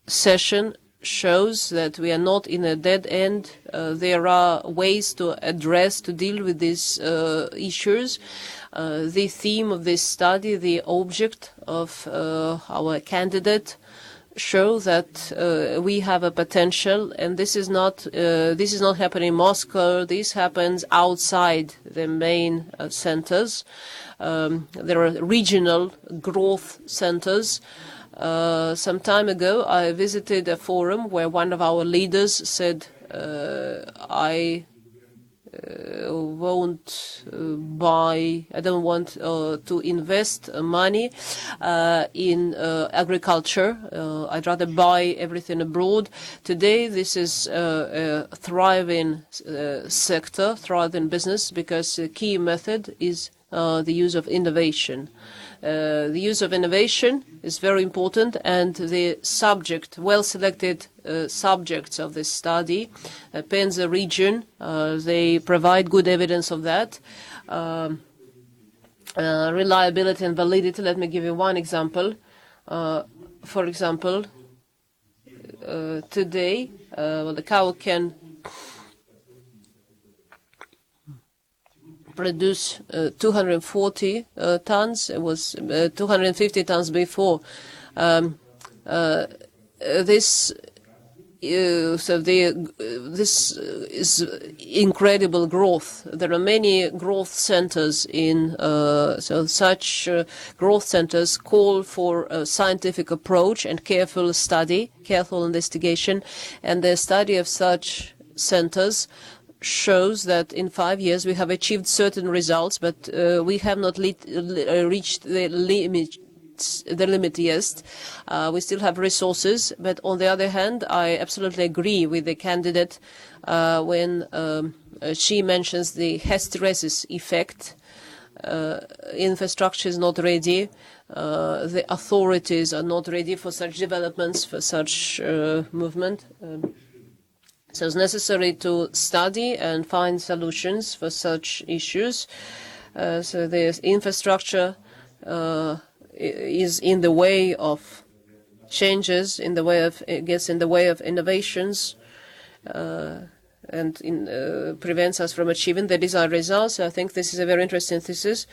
session shows that we are not in a dead end. There are ways to deal with these issues. The theme of this study, the object of our candidate, show that we have a potential, and this is not happening in Moscow. This happens outside the main centers. There are regional growth centers. Some time ago, I visited a forum where one of our leaders said, I don't want to invest money in agriculture. I'd rather buy everything abroad. Today, this is a thriving sector, thriving business, because the key method is the use of innovation. The use of innovation is very important, and the well-selected subjects of this study, Penza region, they provide good evidence of that. Reliability and validity, let me give you one example. For example, today, the cow can produce 240 tons. It was 250 tons before. This is incredible growth. There are many growth centers such growth centers call for a scientific approach and careful study, careful investigation, and the study of such centers shows that in 5 years we have achieved certain results, but we have not reached the limit yet. We still have resources, but on the other hand, I absolutely agree with the candidate when she mentions the hysteresis effect. Infrastructure is not ready. The authorities are not ready for such developments, for such movement. So it's necessary to study and find solutions for such issues. So the infrastructure is in the way of changes in the way of, gets in the way of innovations, and prevents us from achieving the desired results. I think this is a very interesting thesis,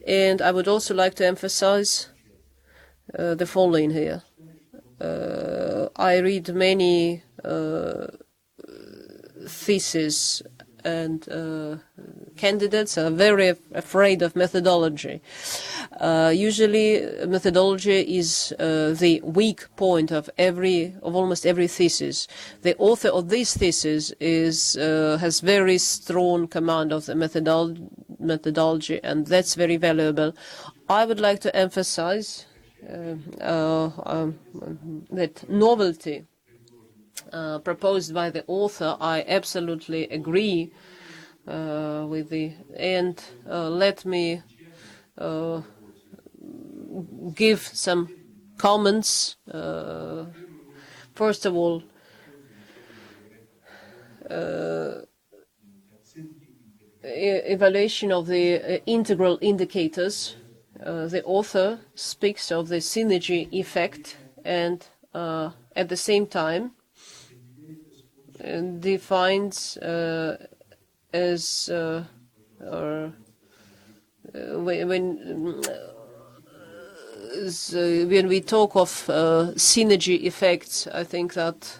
and I would also like to emphasize the following here. I read many theses, and candidates are very afraid of methodology. Usually, methodology is the weak point of almost every thesis. The author of this thesis has very strong command of the methodology, and that's very valuable. I would like to emphasize that novelty proposed by the author, I absolutely agree with and let me give some comments. First of all, evaluation of the integral indicators. The author speaks of the synergy effect, and at the same time defines as when we talk of synergy effects, I think that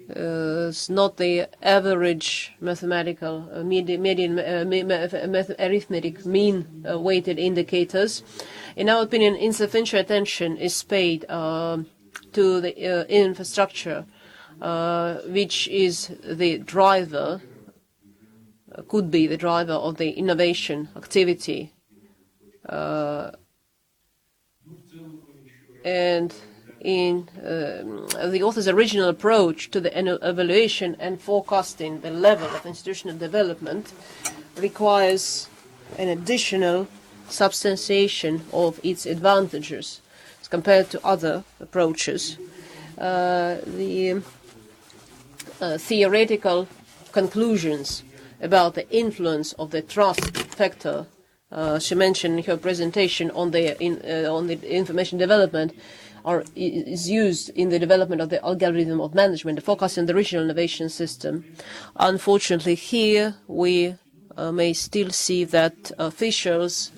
it's not the average mathematical arithmetic mean weighted indicators. In our opinion, insufficient attention is paid to the infrastructure, which is the driver, could be the driver of the innovation activity. And in the author's original approach to the evaluation and forecasting the level of institutional development requires an additional substantiation of its advantages as compared to other approaches. The theoretical conclusions about the influence of the trust factor she mentioned in her presentation on the information development is used in the development of the algorithm of management, the focus on the regional innovation system. Unfortunately, here we may still see that officials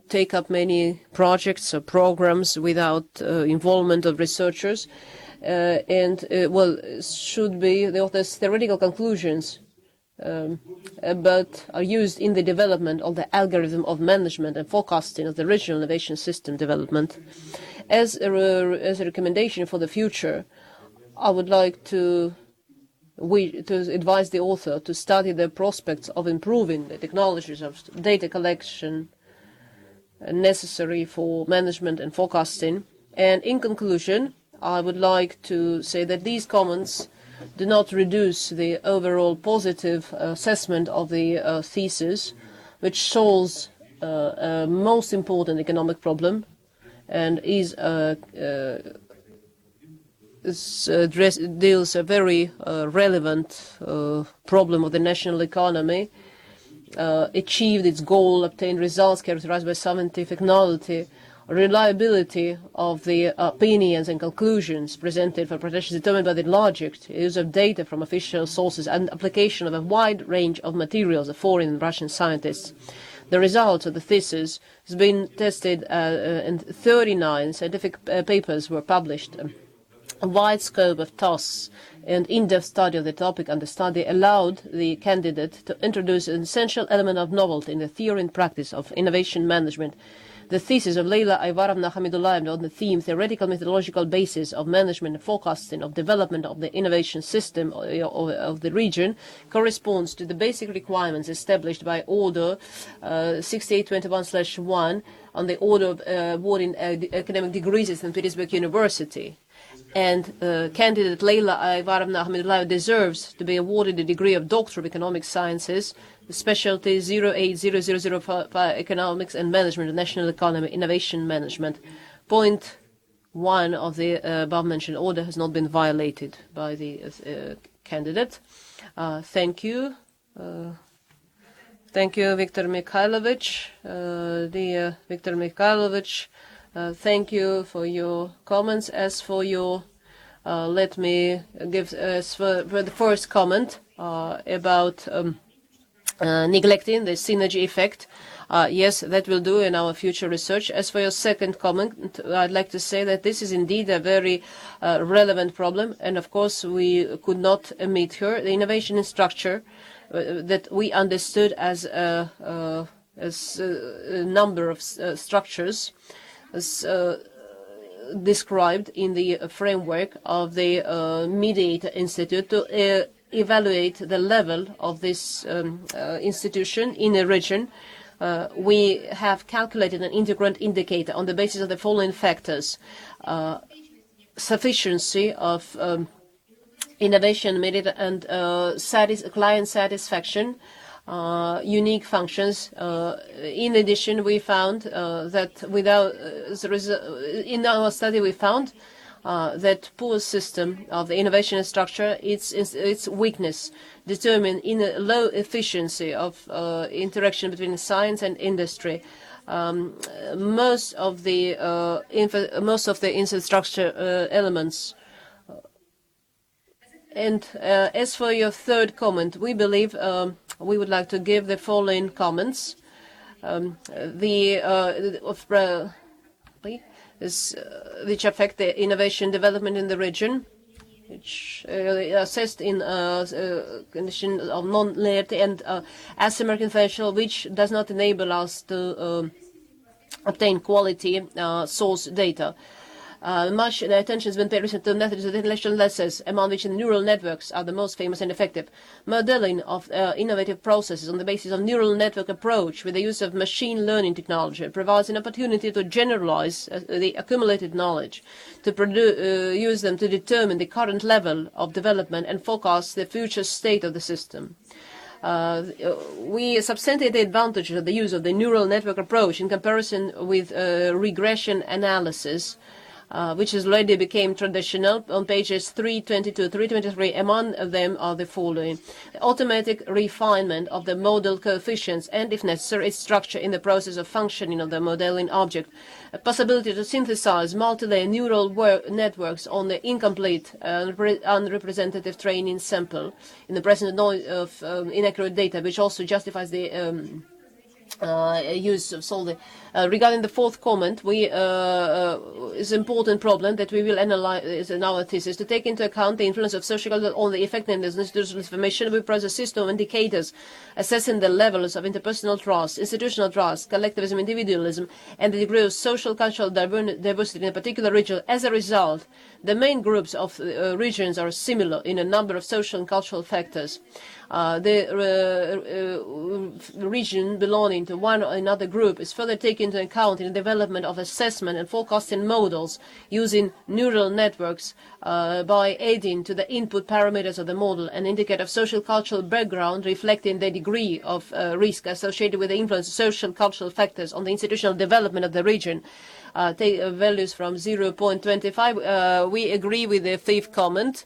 take up many projects or programs without involvement of researchers, should be the author's theoretical conclusions but are used in the development of the algorithm of management and forecasting of the regional innovation system development. As a recommendation for the future, I would like to advise the author to study the prospects of improving the technologies of data collection necessary for management and forecasting. And in conclusion, I would like to say that these comments do not reduce the overall positive assessment of the thesis, which solves a most important economic problem and deals a very relevant problem of the national economy, achieved its goal, obtained results characterized by scientific novelty, reliability of the opinions and conclusions presented for protection determined by the logic, use of data from official sources, and application of a wide range of materials of foreign and Russian scientists. The results of the thesis has been tested and 39 scientific papers were published. A wide scope of tasks and in-depth study of the topic under study allowed the candidate to introduce an essential element of novelty in the theory and practice of innovation management. The thesis of Leyla, Ayvarovna, Gamidullaeva on the theme theoretical methodological basis of management and forecasting of development of the innovation system of the region corresponds to the basic requirements established by Order 6821/1 on the order of awarding academic degrees at St. Petersburg University. And candidate Leyla Ayvarovna Gamidullaeva deserves to be awarded the degree of Doctor of Economic Sciences, specialty 08005 Economics and Management of National Economy, Innovation Management. Point 1 of the above-mentioned order has not been violated by the candidate. Thank you. Thank you, Viktor Mikhailovich. Dear Viktor Mikhailovich, thank you for your comments. As for your, let me give for the first comment about neglecting the synergy effect. Yes, that will do in our future research. As for your second comment, I'd like to say that this is indeed a very relevant problem, and of course we could not omit here the innovation in structure that we understood as a number of structures as described in the framework of the Mediator Institute to evaluate the level of this institution in a region. We have calculated an integrant indicator on the basis of the following factors: sufficiency of innovation merit and client satisfaction, unique functions. In addition, we found that in our study we found that poor system of the innovation structure, its weakness determined in a low efficiency of interaction between science and industry. Most of the infrastructure elements. And as for your third comment, we believe we would like to give the following comments. Which affect the innovation development in the region, which assessed in condition of non-linearity and asymmetric differential, which does not enable us to obtain quality source data. Much attention has been paid recently to methods of intellectual lessons, among which the neural networks are the most famous and effective. Modeling of innovative processes on the basis of neural network approach with the use of machine learning technology provides an opportunity to generalize the accumulated knowledge, to use them to determine the current level of development and forecast the future state of the system. We substantiate the advantages of the use of the neural network approach in comparison with regression analysis, which has already become traditional on pages 322 323. Among them are the following: automatic refinement of the model coefficients and, if necessary, its structure in the process of functioning of the modeling object, a possibility to synthesize multi-layer neural networks on the incomplete unrepresentative training sample in the presence of inaccurate data, which also justifies the use of solely. Regarding the fourth comment, is an important problem that we will analyze in our thesis to take into account the influence of social culture on the effectiveness of institutional information. We propose a system of indicators assessing the levels of interpersonal trust, institutional trust, collectivism, individualism, and the degree of social cultural diversity in a particular region. As a result, the main groups of regions are similar in a number of social and cultural factors. The region belonging to one or another group is further taken into account in the development of assessment and forecasting models using neural networks by adding to the input parameters of the model an indicator of social cultural background reflecting the degree of risk associated with the influence of social cultural factors on the institutional development of the region. Take values from 0.25. We agree with the fifth comment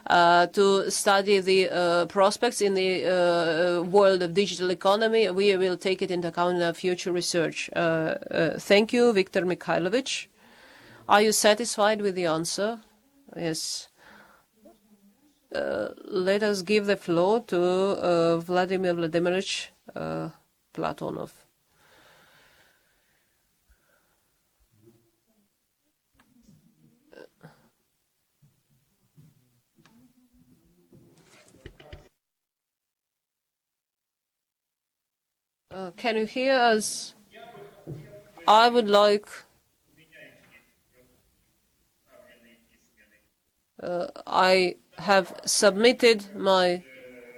to study the prospects in the world of digital economy. We will take it into account in our future research. Thank you, Viktor Mikhailovich. Are you satisfied with the answer? Yes. Let us give the floor to Vladimir Vladimirovich Platonov. Can you hear us? I would like I have submitted my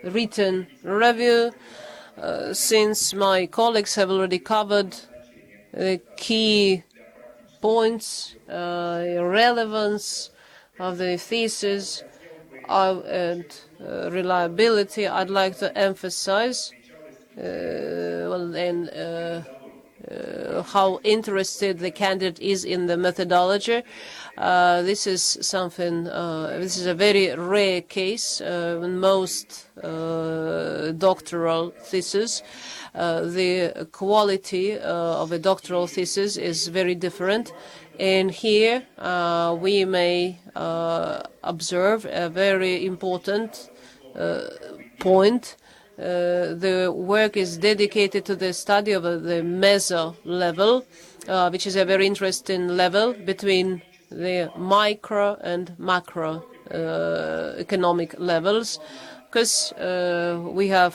written review since my colleagues have already covered the key points, relevance of the thesis and reliability. I'd like to emphasize how interested the candidate is in the methodology. This is something. This is a very rare case in most doctoral theses. The quality of a doctoral thesis is very different, and here we may observe a very important point. The work is dedicated to the study of the meso level, which is a very interesting level between the micro and macro economic levels, because we are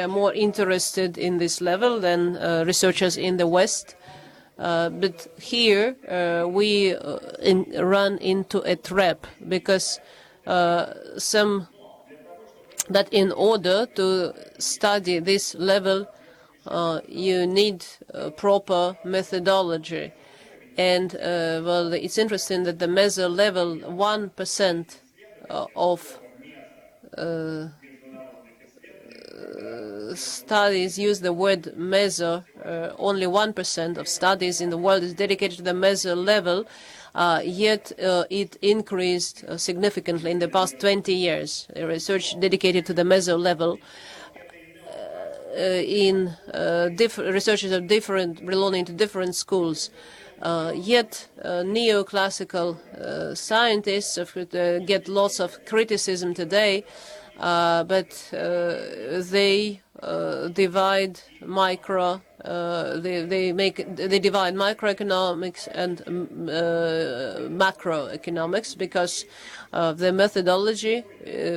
more interested in this level than researchers in the West. But here we run into a trap, because that in order to study this level, you need proper methodology. And, well, it's interesting that the meso level, 1% of studies use the word meso. Only 1% of studies in the world is dedicated to the meso level. Yet it increased significantly in the past 20 years. Research dedicated to the meso level in researchers of belonging to different schools. Yet neoclassical scientists get lots of criticism today, but they divide they divide microeconomics and macroeconomics, because the methodology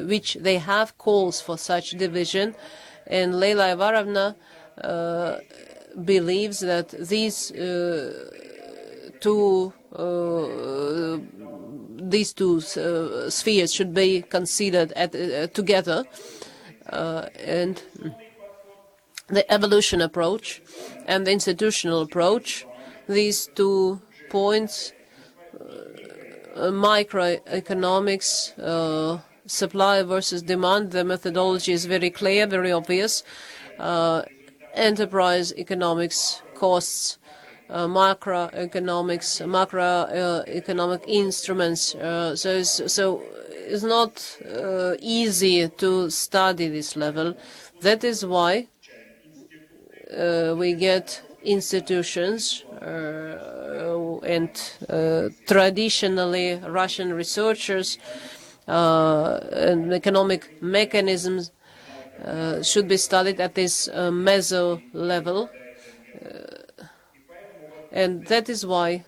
which they have calls for such division, and Leyla Ayvarovna believes that these two spheres should be considered together, and the evolution approach and the institutional approach, these 2 points, microeconomics, supply versus demand, the methodology is very clear, very obvious. Enterprise economics, costs, macroeconomic instruments. So it's not easy to study this level. That is why we get institutions, and traditionally Russian researchers and economic mechanisms should be studied at this meso level. And that is why,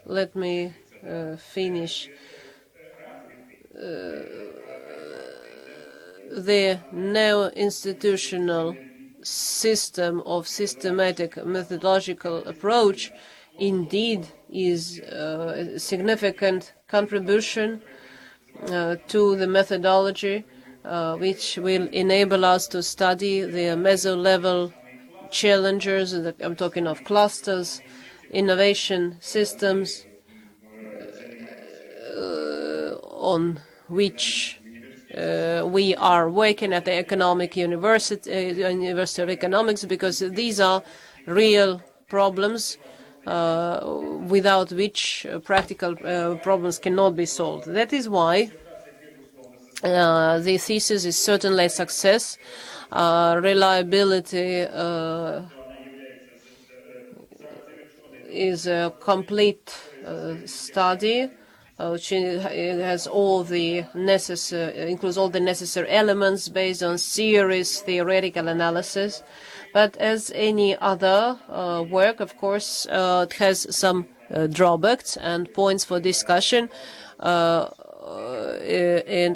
let me finish, the neo-institutional system of systematic methodological approach indeed is a significant contribution to the methodology, which will enable us to study the meso-level challengers. I'm talking of clusters, innovation systems, on which we are working at the University of Economics, because these are real problems without which practical problems cannot be solved. That is why the thesis is certainly a success. Reliability is a complete study, which has all the necessary, includes all the necessary elements based on serious theoretical analysis. But as any other work, of course, it has some drawbacks and points for discussion. And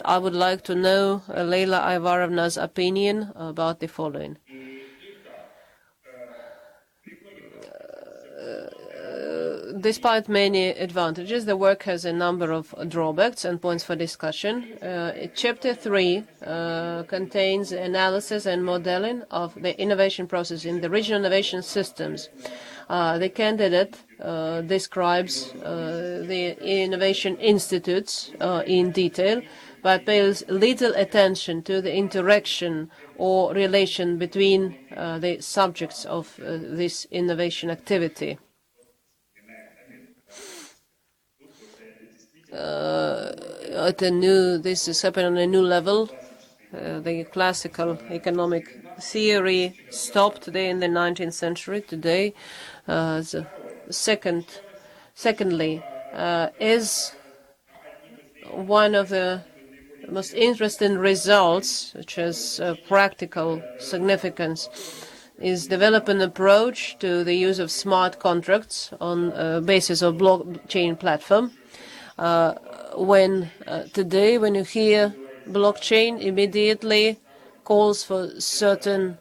I would like to know Leyla Ayvarovna's opinion about the following. Despite many advantages, the work has a number of drawbacks and points for discussion. Chapter 3 contains analysis and modeling of the innovation process in the regional innovation systems. The candidate describes the innovation institutes in detail, but pays little attention to the interaction or relation between the subjects of this innovation activity. This is happening on a new level. The classical economic theory stopped there in the 19th century. Today, secondly, is one of the most interesting results, which has practical significance, is develop an approach to the use of smart contracts on basis of blockchain platform. Today, when you hear blockchain, immediately calls for certain,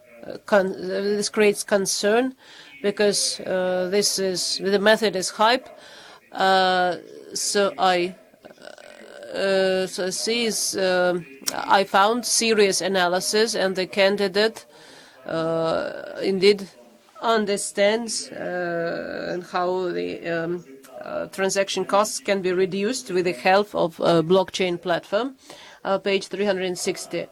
this creates concern because the method is hype. I found serious analysis, and the candidate indeed understands how the transaction costs can be reduced with the help of a blockchain platform, page 360.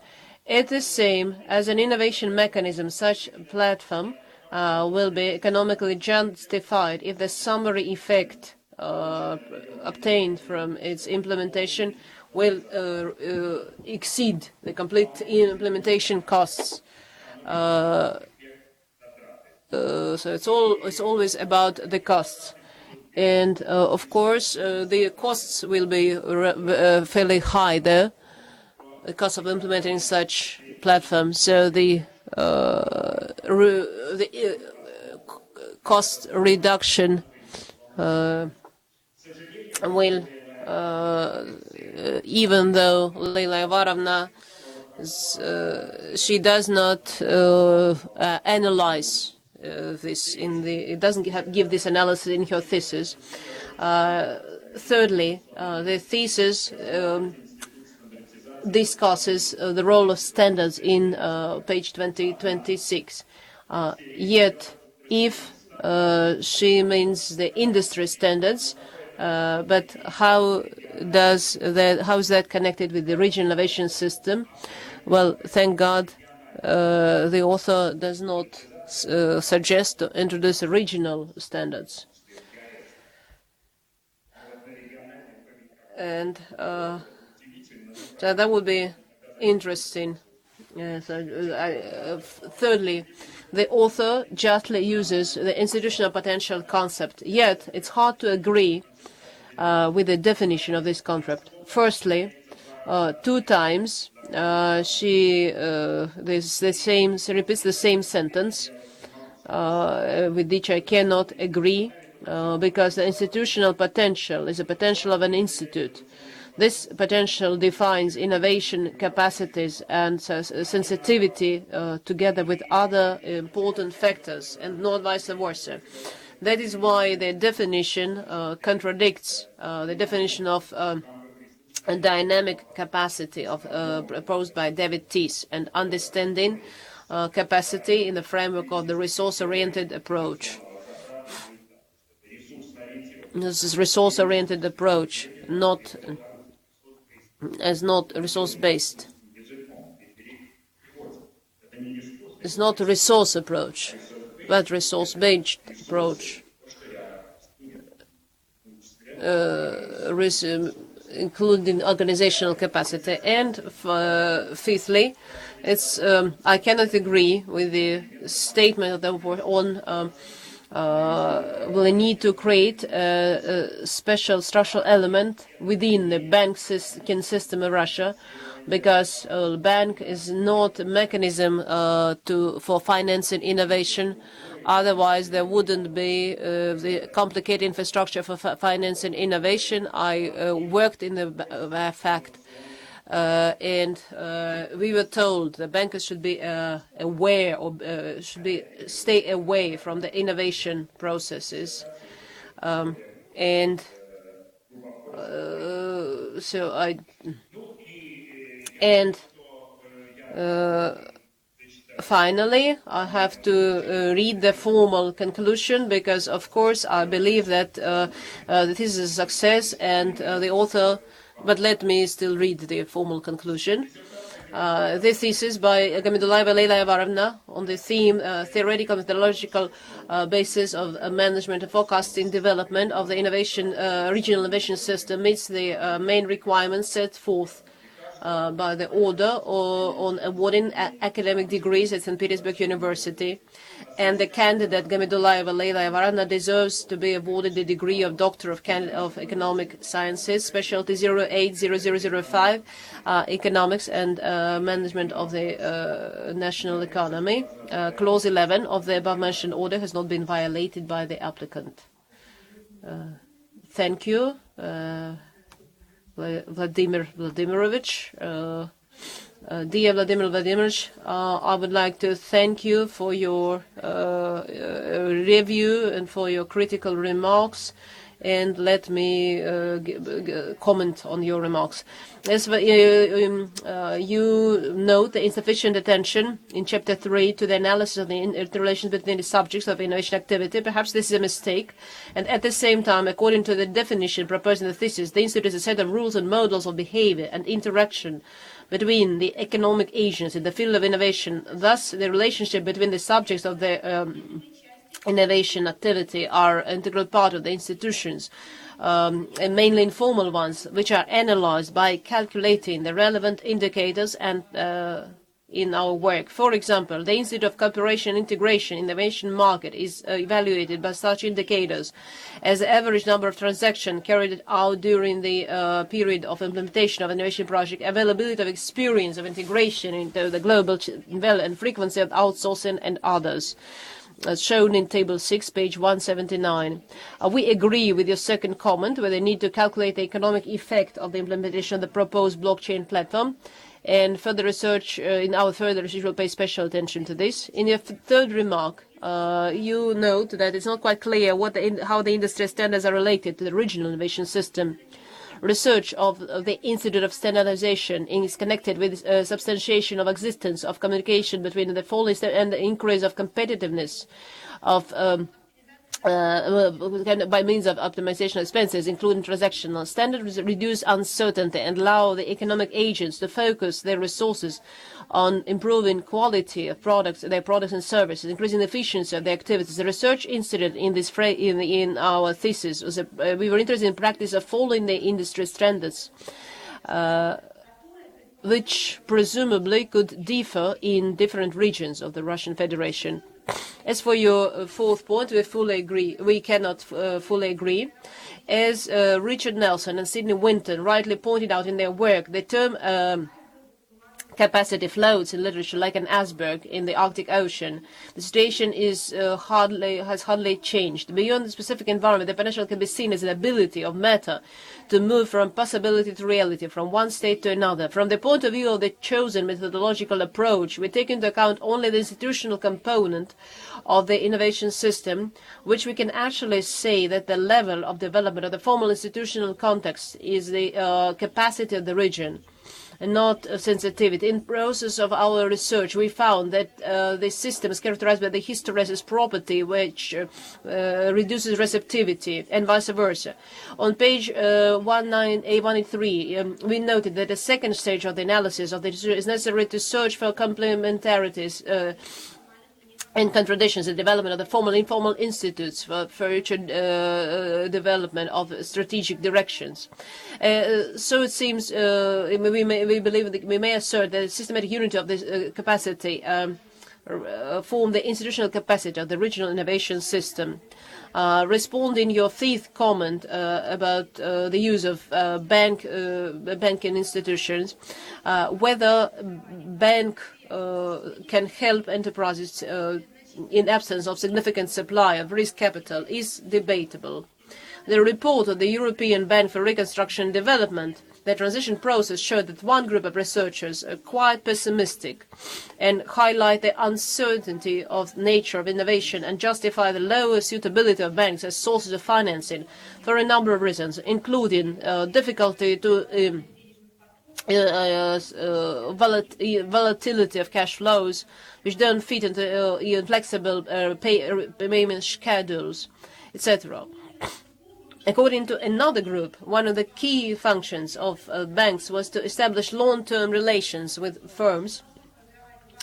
It is same as an innovation mechanism. Such platform will be economically justified if the summary effect obtained from its implementation will exceed the complete implementation costs. So it's always about the costs. And of course, the costs will be fairly high there, the cost of implementing such platforms. So the cost reduction will, even though Leyla Ayvarovna, she does not analyze this it doesn't give this analysis in her thesis. Thirdly, the thesis discusses the role of standards in page 2026. Yet, if she means the industry standards, but how is that connected with the regional innovation system? Well, thank God, the author does not suggest to introduce regional standards. And so that would be interesting. Thirdly, the author justly uses the institutional potential concept, yet it's hard to agree with the definition of this concept. Firstly, 2 times she repeats the same sentence, with which I cannot agree, because the institutional potential is a potential of an institute. This potential defines innovation capacities and sensitivity together with other important factors, and not vice versa. That is why the definition contradicts the definition of a dynamic capacity proposed by David Thesis, and understanding capacity in the framework of the resource-oriented approach. This is resource-oriented approach, not resource-based. It's not a resource approach, but resource-based approach, including organizational capacity. And fifthly, I cannot agree with the statement that will need to create a special structural element within the banking system of Russia, because a bank is not a mechanism for financing innovation. Otherwise, there wouldn't be the complicated infrastructure for financing innovation. I worked in the fact, and we were told the bankers should be aware, or stay away from the innovation processes, finally, I have to read the formal conclusion, because, of course, I believe that this is a success, and the author. But let me still read the formal conclusion. The thesis by Gamidullaeva, Leyla, Ayvarovna on the theme theoretical methodological basis of management and forecasting development of the regional innovation system meets the main requirements set forth by the order on awarding academic degrees at St. Petersburg University, and the candidate Gamidullaeva Leyla Ayvarovna deserves to be awarded the degree of Doctor of Economic Sciences, specialty 080005, Economics and Management of the National Economy. Clause 11 of the above-mentioned order has not been violated by the applicant. Thank you. Vladimir Vladimirovich. Dear Vladimir Vladimirovich, I would like to thank you for your review and for your critical remarks, and let me comment on your remarks. As you note the insufficient attention in Chapter 3 to the analysis of the interrelations between the subjects of innovation activity. Perhaps this is a mistake, and at the same time, according to the definition proposed in the thesis, the Institute is a set of rules and models of behavior and interaction between the economic agents in the field of innovation. Thus, the relationship between the subjects of the innovation activity are an integral part of the institutions, and mainly informal ones, which are analyzed by calculating the relevant indicators and in our work. For example, the Institute of Cooperation and Integration Innovation Market is evaluated by such indicators as the average number of transactions carried out during the period of implementation of innovation project, availability of experience of integration into the global and frequency of outsourcing, and others, as shown in Table 6, page 179. We agree with your second comment, where they need to calculate the economic effect of the implementation of the proposed blockchain platform, and further research, in our further research, will pay special attention to this. In your third remark, you note that it's not quite clear how the industry standards are related to the regional innovation system. Research of the Institute of Standardization is connected with substantiation of existence of communication between the fall and the increase of competitiveness of by means of optimization of expenses, including transactional standards, reduce uncertainty and allow the economic agents to focus their resources on improving quality of their products and services, increasing the efficiency of their activities. The research institute in this in our thesis was we were interested in practice of following the industry standards, which presumably could differ in different regions of the Russian Federation. As for your fourth point, we fully agree. We cannot fully agree. As Richard Nelson and Sidney Winton rightly pointed out in their work, the term capacity floats in literature like an iceberg in the Arctic Ocean. The situation has hardly changed. Beyond the specific environment, the potential can be seen as an ability of matter to move from possibility to reality, from one state to another. From the point of view of the chosen methodological approach, we take into account only the institutional component of the innovation system, which we can actually say that the level of development of the formal institutional context is the capacity of the region, and not sensitivity. In process of our research, we found that this system is characterized by the hysteresis property, which reduces receptivity, and vice versa. On page 193, we noted that the second stage of the analysis of the research is necessary to search for complementarities and contradictions in the development of the formal and informal institutes for future development of strategic directions. So it seems we believe that we may assert that the systematic unity of this capacity form the institutional capacity of the regional innovation system. Responding your fifth comment about the use of banking institutions, whether bank can help enterprises in absence of significant supply of risk capital is debatable. The report of the European Bank for Reconstruction and Development, the transition process, showed that one group of researchers are quite pessimistic and highlight the uncertainty of nature of innovation and justify the lower suitability of banks as sources of financing for a number of reasons, including difficulty to volatility of cash flows, which don't fit into inflexible payment schedules, etc. According to another group, one of the key functions of banks was to establish long-term relations with firms,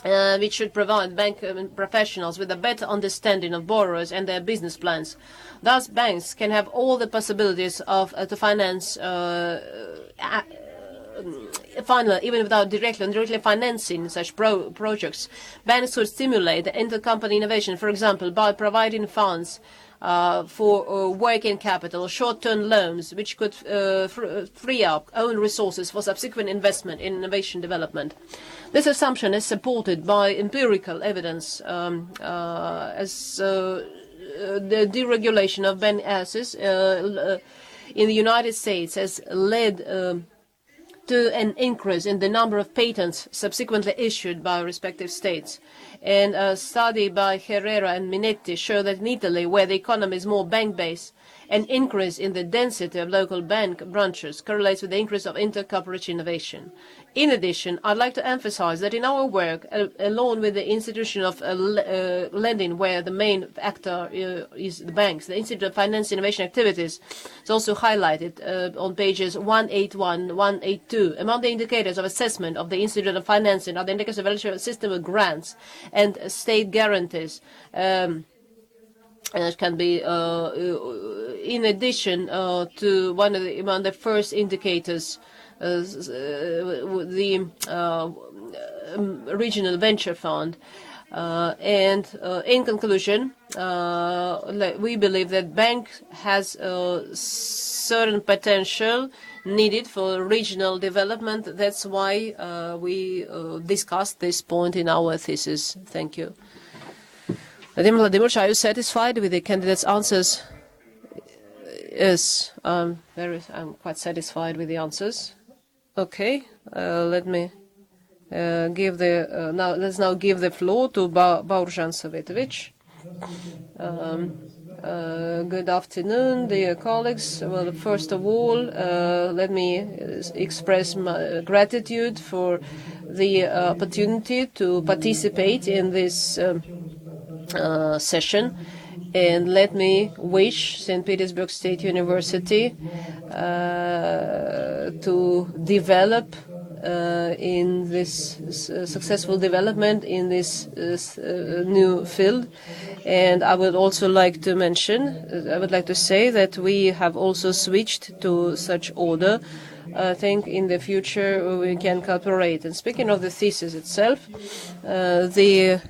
which should provide bank professionals with a better understanding of borrowers and their business plans. Thus, banks can have all the possibilities of to finance finally, even without directly financing such projects. Banks would stimulate the intercompany innovation, for example, by providing funds for working capital, short-term loans, which could free up own resources for subsequent investment in innovation development. This assumption is supported by empirical evidence, as the deregulation of bank assets in the United States has led to an increase in the number of patents subsequently issued by respective states. And a study by Herrera and Minetti show that in Italy, where the economy is more bank-based, an increase in the density of local bank branches correlates with the increase of inter-cooperative innovation. In addition, I'd like to emphasize that in our work, along with the institution of lending, where the main actor is the banks, the Institute of Finance Innovation Activities is also highlighted on pages 181, 182. Among the indicators of assessment of the Institute of Financing are the indicators of evaluation of a system of grants and state guarantees. And it can be, in addition to one of the first indicators, the regional venture fund. In conclusion, we believe that bank has certain potential needed for regional development. That's why we discussed this point in our thesis. Thank you. Vladimir, are you satisfied with the candidates' answers? Yes, I'm quite satisfied with the answers. Okay, let me give the let's now give the floor to Baurjan Savetovic. Good afternoon, dear colleagues. Well, first of all, let me express my gratitude for the opportunity to participate in this session, and let me wish St. Petersburg State University to develop in this successful development in this new field. And I would also like to mention, I would like to say that we have also switched to such order. I think in the future we can cooperate. And speaking of the thesis itself, the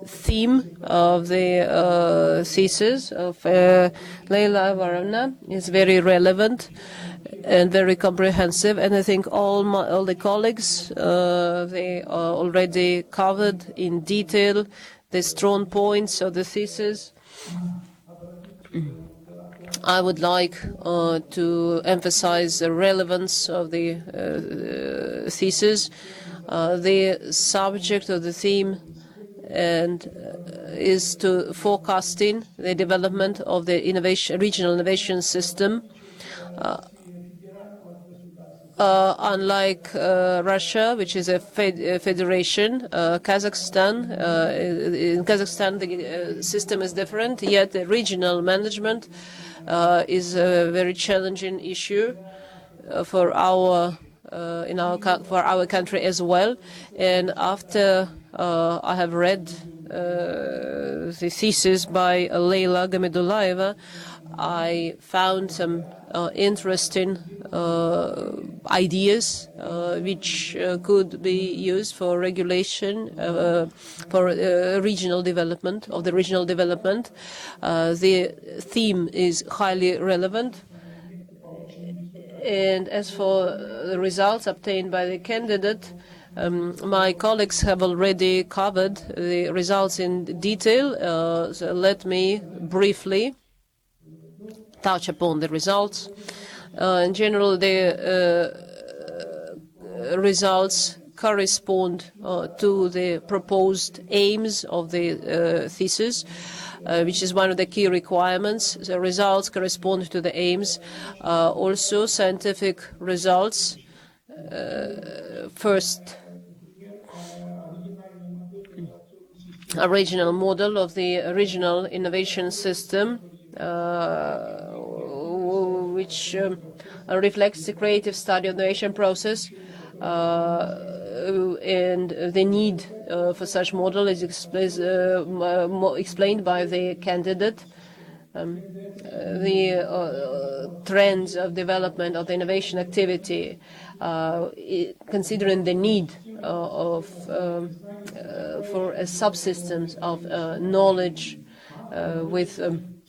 theme of the thesis of Leyla Ayvarovna is very relevant and very comprehensive, and I think all the colleagues they already covered in detail the strong points of the thesis. I would like to emphasize the relevance of the thesis, the subject of the theme, and is to forecasting the development of the regional innovation system. Unlike Russia, which is a federation, Kazakhstan, in Kazakhstan the system is different, yet the regional management is a very challenging issue for our country as well. And after I have read the thesis by Leyla Gamidullaeva, I found some interesting ideas which could be used for regulation for regional development of the regional development. The theme is highly relevant. And as for the results obtained by the candidate, my colleagues have already covered the results in detail, so let me briefly touch upon the results. In general, the results correspond to the proposed aims of the thesis, which is one of the key requirements. The results correspond to the aims. Also, scientific results. First, a regional model of the regional innovation system which reflects the creative study of the innovation process, and the need for such model is explained by the candidate. The trends of development of the innovation activity, considering the need for subsystems of knowledge with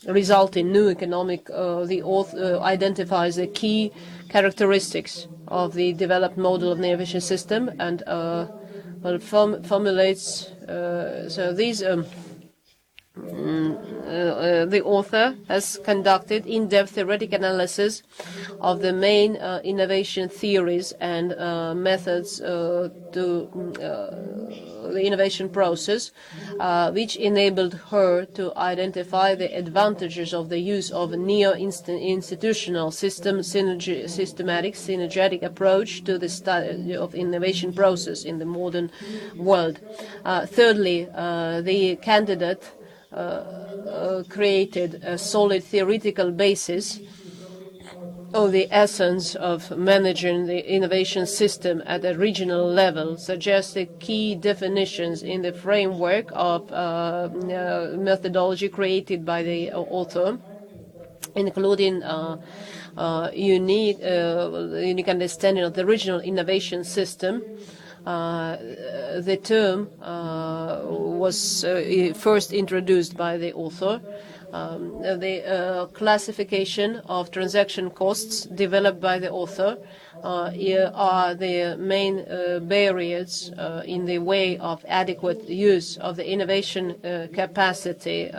result in new economic, the author identifies the key characteristics of the developed model of the innovation system and formulates. So these the author has conducted in-depth theoretical analysis of the main innovation theories and methods to the innovation process, which enabled her to identify the advantages of the use of a neo-institutional systematic, synergetic approach to the study of innovation process in the modern world. Thirdly, the candidate created a solid theoretical basis of the essence of managing the innovation system at a regional level, suggested key definitions in the framework of methodology created by the author, including unique understanding of the regional innovation system. The term was first introduced by the author. The classification of transaction costs developed by the author here are the main barriers in the way of adequate use of the innovation capacity.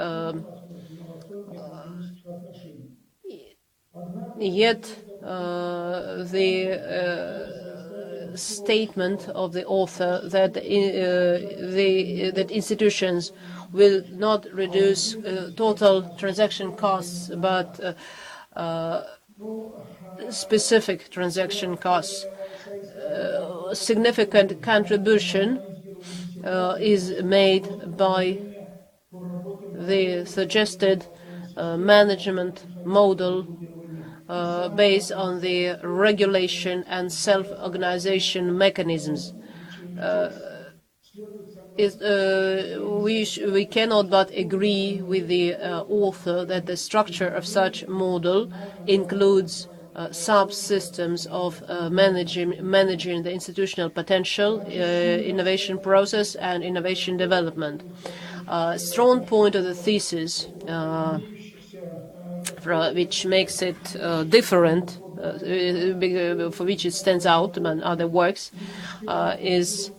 Yet the statement of the author that that institutions will not reduce total transaction costs, but specific transaction costs. Significant contribution is made by the suggested management model based on the regulation and self-organization mechanisms. We cannot but agree with the author that the structure of such model includes subsystems of managing the institutional potential, innovation process, and innovation development. Strong point of the thesis, which makes it different, for which it stands out among other works, is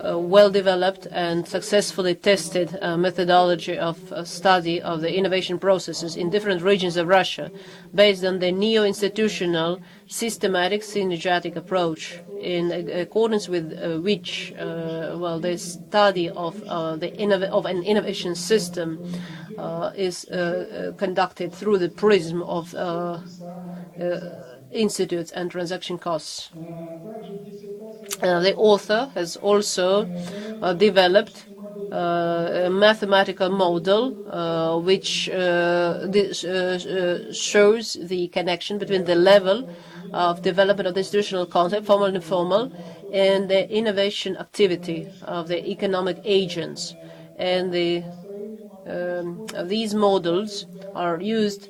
well-developed and successfully tested methodology of study of the innovation processes in different regions of Russia, based on the neo-institutional, systematic, synergetic approach, in accordance with which, the study of an innovation system is conducted through the prism of institutes and transaction costs. The author has also developed a mathematical model which shows the connection between the level of development of the institutional concept, formal and informal, and the innovation activity of the economic agents. And these models are used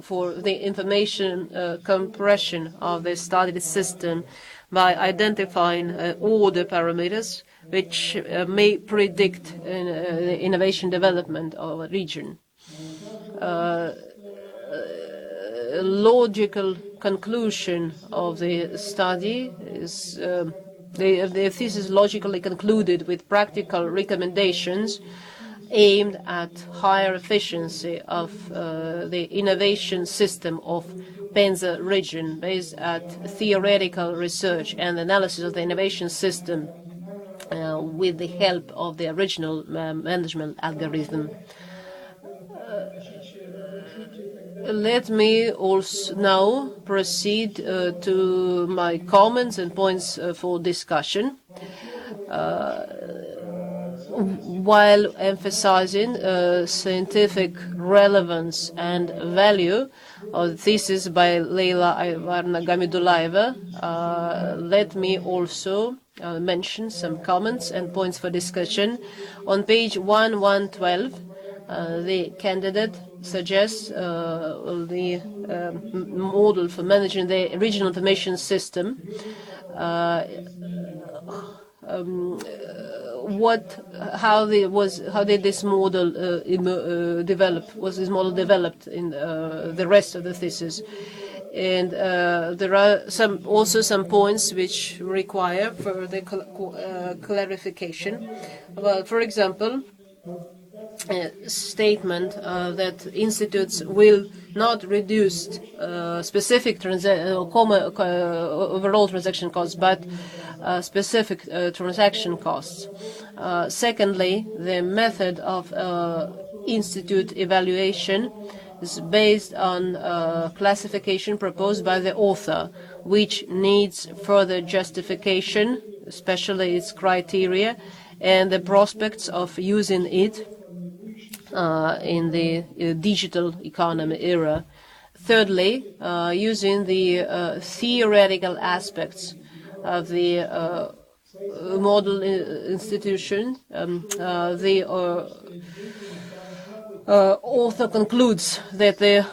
for the information compression of the studied system by identifying order parameters which may predict the innovation development of a region. Logical conclusion of the study is the thesis logically concluded with practical recommendations aimed at higher efficiency of the innovation system of Penza region, based at theoretical research and analysis of the innovation system with the help of the original management algorithm. Let me also now proceed to my comments and points for discussion. While emphasizing scientific relevance and value of the thesis by Leyla, Ayvarovna, Gamidullaeva. Let me also mention some comments and points for discussion. On page 1112, the candidate suggests the model for managing the regional information system. How did this model develop? Was this model developed in the rest of the thesis? And there are also some points which require further clarification. Well, for example, a statement that institutes will not reduce specific overall transaction costs, but specific transaction costs. Secondly, the method of institute evaluation is based on classification proposed by the author, which needs further justification, especially its criteria and the prospects of using it in the digital economy era. Thirdly, using the theoretical aspects of the model institution, the author concludes that the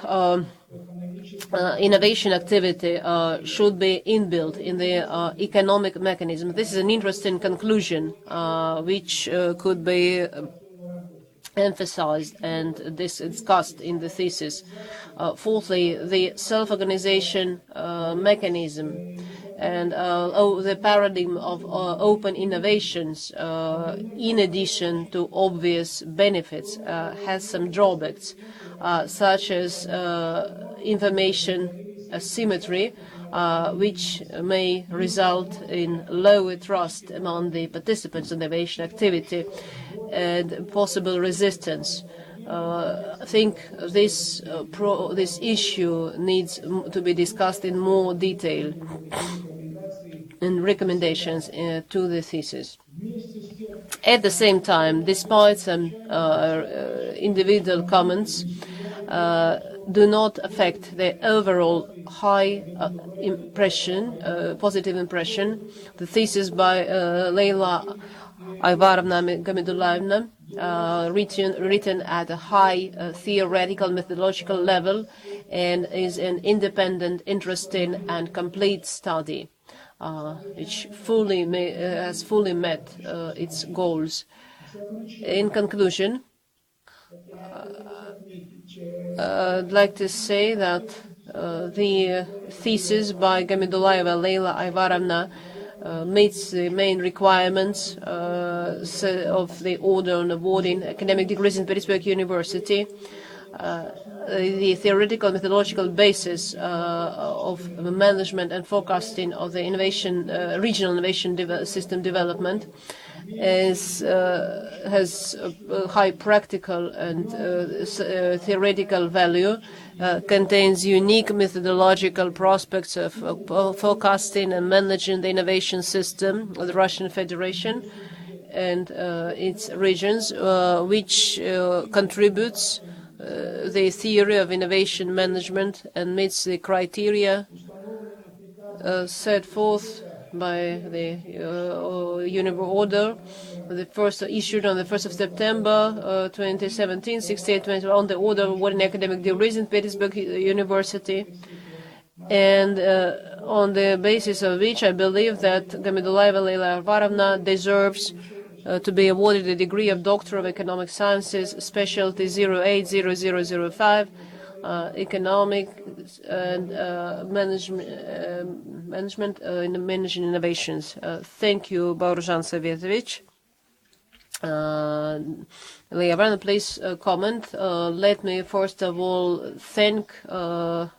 innovation activity should be inbuilt in the economic mechanism. This is an interesting conclusion which could be emphasized and discussed in the thesis. Fourthly, the self-organization mechanism and the paradigm of open innovations, in addition to obvious benefits, has some drawbacks, such as information asymmetry, which may result in lower trust among the participants in the innovation activity and possible resistance. I think this issue needs to be discussed in more detail in recommendations to the thesis. At the same time, despite some individual comments, do not affect the overall high positive impression. The thesis by Leyla Ayvarovna Gamidullaeva, written at a high theoretical methodological level, and is an independent, interesting and complete study, which has fully met its goals. In conclusion, I'd like to say that the thesis by Gamidullaeva, Leyla Ayvarovna, meets the main requirements of the order on awarding academic degrees in Petersburg University. The theoretical methodological basis of management and forecasting of the regional innovation system development has high practical and theoretical value, contains unique methodological prospects of forecasting and managing the innovation system of the Russian Federation and its regions, which contributes the theory of innovation management and meets the criteria set forth by the order, the first issued on the 1st of September 2017, 6820, on the order awarding academic degrees in Petersburg University, and on the basis of which I believe that Gamidullaeva Leyla Ayvarovna deserves to be awarded the degree of Doctor of Economic Sciences, specialty 080005, economic and management in managing innovations. Thank you, Borusan Savietovich. Leyla Ayvarovna, please comment. Let me first of all thank Borusan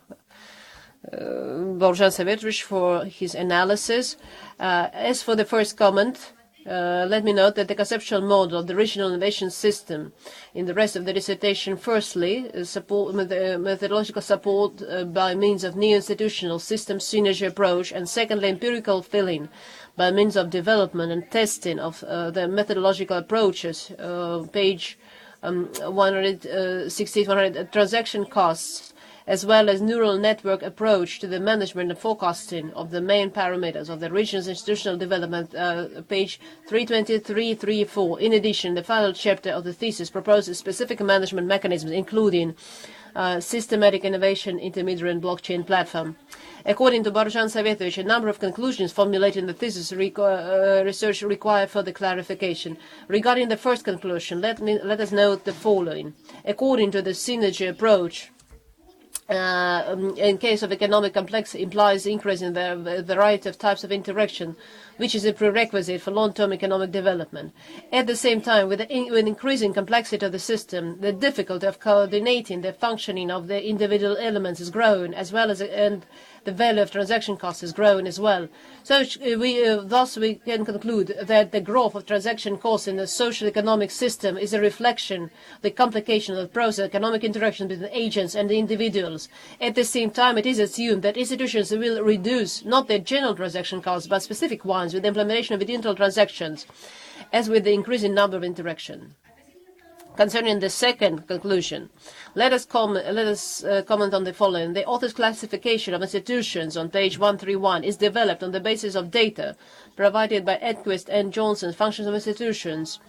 Savietovich for his analysis. As for the first comment, let me note that the conceptual model of the regional innovation system in the rest of the dissertation, firstly, methodological support by means of new institutional system synergy approach, and secondly, empirical filling by means of development and testing of the methodological approaches. Page 168, 100, transaction costs as well as neural network approach to the management and forecasting of the main parameters of the region's institutional development, page 323-34. In addition, the final chapter of the thesis proposes specific management mechanisms, including systematic innovation, intermediary and blockchain platform. According to Borusan Savetovic, a number of conclusions formulated in the thesis research require further clarification. Regarding the first conclusion, let us note the following. According to the synergy approach, in case of economic complexity, implies increase in the variety of types of interaction, which is a prerequisite for long-term economic development. At the same time, with increasing complexity of the system, the difficulty of coordinating the functioning of the individual elements is growing, as well as and the value of transaction costs is growing as well. So thus we can conclude that the growth of transaction costs in the social economic system is a reflection of the complication of the process, economic interaction between agents and the individuals. At the same time, it is assumed that institutions will reduce not their general transaction costs, but specific ones with the implementation of identical transactions, as with the increasing number of interactions. Concerning the second conclusion, let us comment on the following. The author's classification of institutions on page 131 is developed on the basis of data provided by Edquist and Johnson's functions of institutions,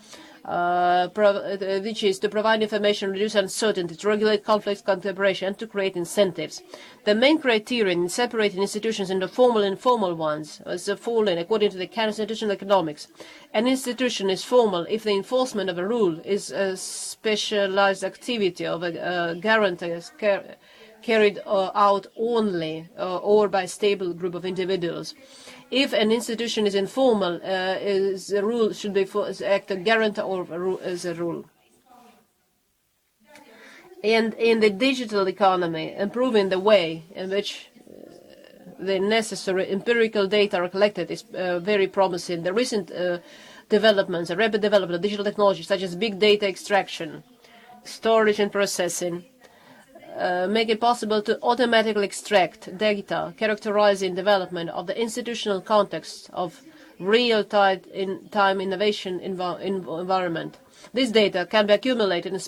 which is to provide information, reduce uncertainty, to regulate conflicts, cooperation, and to create incentives. The main criterion in separating institutions into formal and informal ones is the following, according to the canon of institutional economics. An institution is formal if the enforcement of a rule is a specialized activity of a guarantor carried out only or by a stable group of individuals. If an institution is informal, the rule should be act a guarantor or as a rule. And in the digital economy, improving the way in which the necessary empirical data are collected is very promising. The recent developments, a rapid development of digital technologies such as big data extraction, storage and processing, make it possible to automatically extract data characterizing development of the institutional context of real-time innovation environment. This data can be accumulated in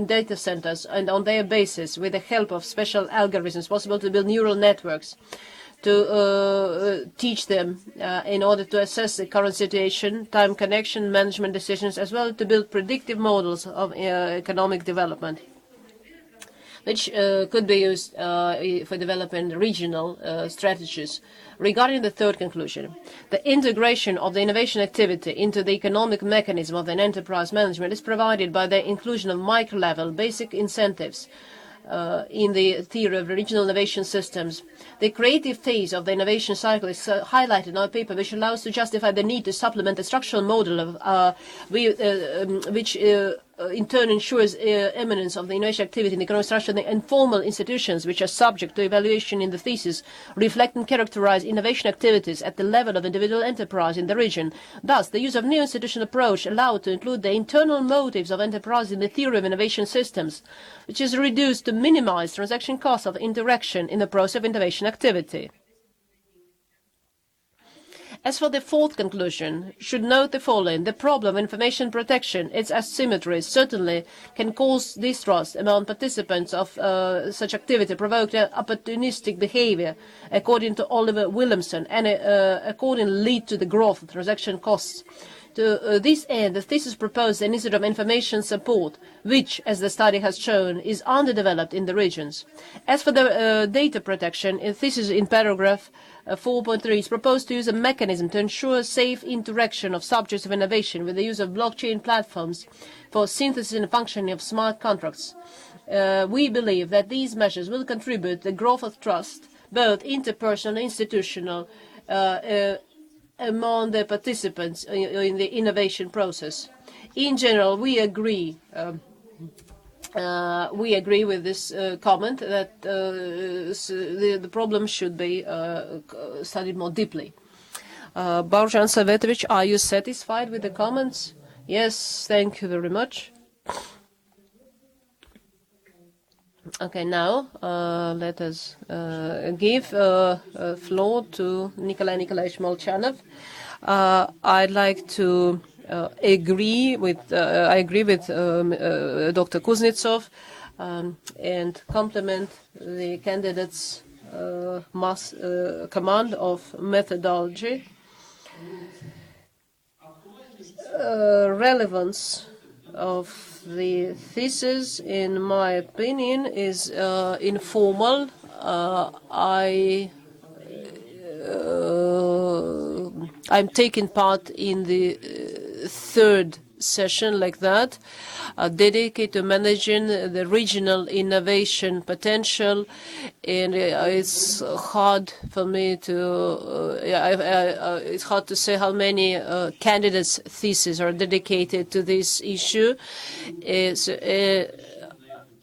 data centers, and on their basis, with the help of special algorithms, possible to build neural networks to teach them in order to assess the current situation, time connection, management decisions, as well as to build predictive models of economic development, which could be used for developing regional strategies. Regarding the third conclusion, the integration of the innovation activity into the economic mechanism of an enterprise management is provided by the inclusion of micro-level basic incentives in the theory of regional innovation systems. The creative phase of the innovation cycle is highlighted in our paper, which allows to justify the need to supplement the structural model of which in turn ensures eminence of the innovation activity in the economic structure. The informal institutions which are subject to evaluation in the thesis reflect and characterize innovation activities at the level of individual enterprise in the region. Thus, the use of new institutional approach allowed to include the internal motives of enterprise in the theory of innovation systems, which is reduced to minimize transaction costs of interaction in the process of innovation activity. As for the fourth conclusion, should note the following. The problem of information protection, its asymmetries, certainly can cause distrust among participants of such activity, provoke opportunistic behavior, according to Oliver Williamson, and accordingly lead to the growth of transaction costs. To this end, the thesis proposed an institute of information support, which, as the study has shown, is underdeveloped in the regions. As for the data protection, the thesis in paragraph 4.3 is proposed to use a mechanism to ensure safe interaction of subjects of innovation with the use of blockchain platforms for synthesis and functioning of smart contracts. We believe that these measures will contribute to the growth of trust, both interpersonal and institutional, among the participants in the innovation process. In general, we agree with this comment that the problem should be studied more deeply. Borusan Savetovic, are you satisfied with the comments? Yes, thank you very much. Okay, now let us give floor to Nikolai Nikolaevich Molchanov. I'd like to agree with Dr. Kuznetsov. and complement the candidates' command of methodology. Relevance of the thesis, in my opinion, is informal. I'm taking part in the third session like that, dedicated to managing the regional innovation potential, and it's hard for me to it's hard to say how many candidates' theses are dedicated to this issue.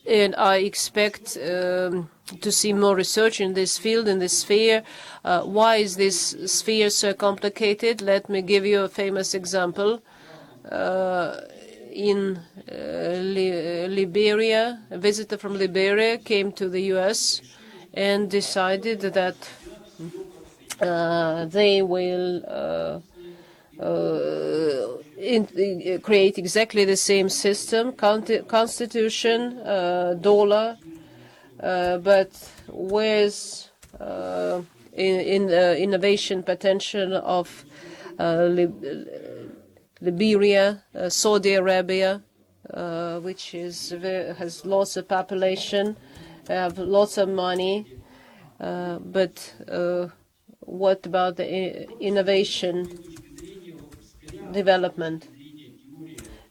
And I expect to see more research in this field, in this sphere. Why is this sphere so complicated? Let me give you a famous example. In Liberia, a visitor from Liberia came to the U.S. and decided that they will create exactly the same system, constitution, dollar, but with innovation potential of Liberia, Saudi Arabia, which has lots of population, have lots of money, but what about the innovation development?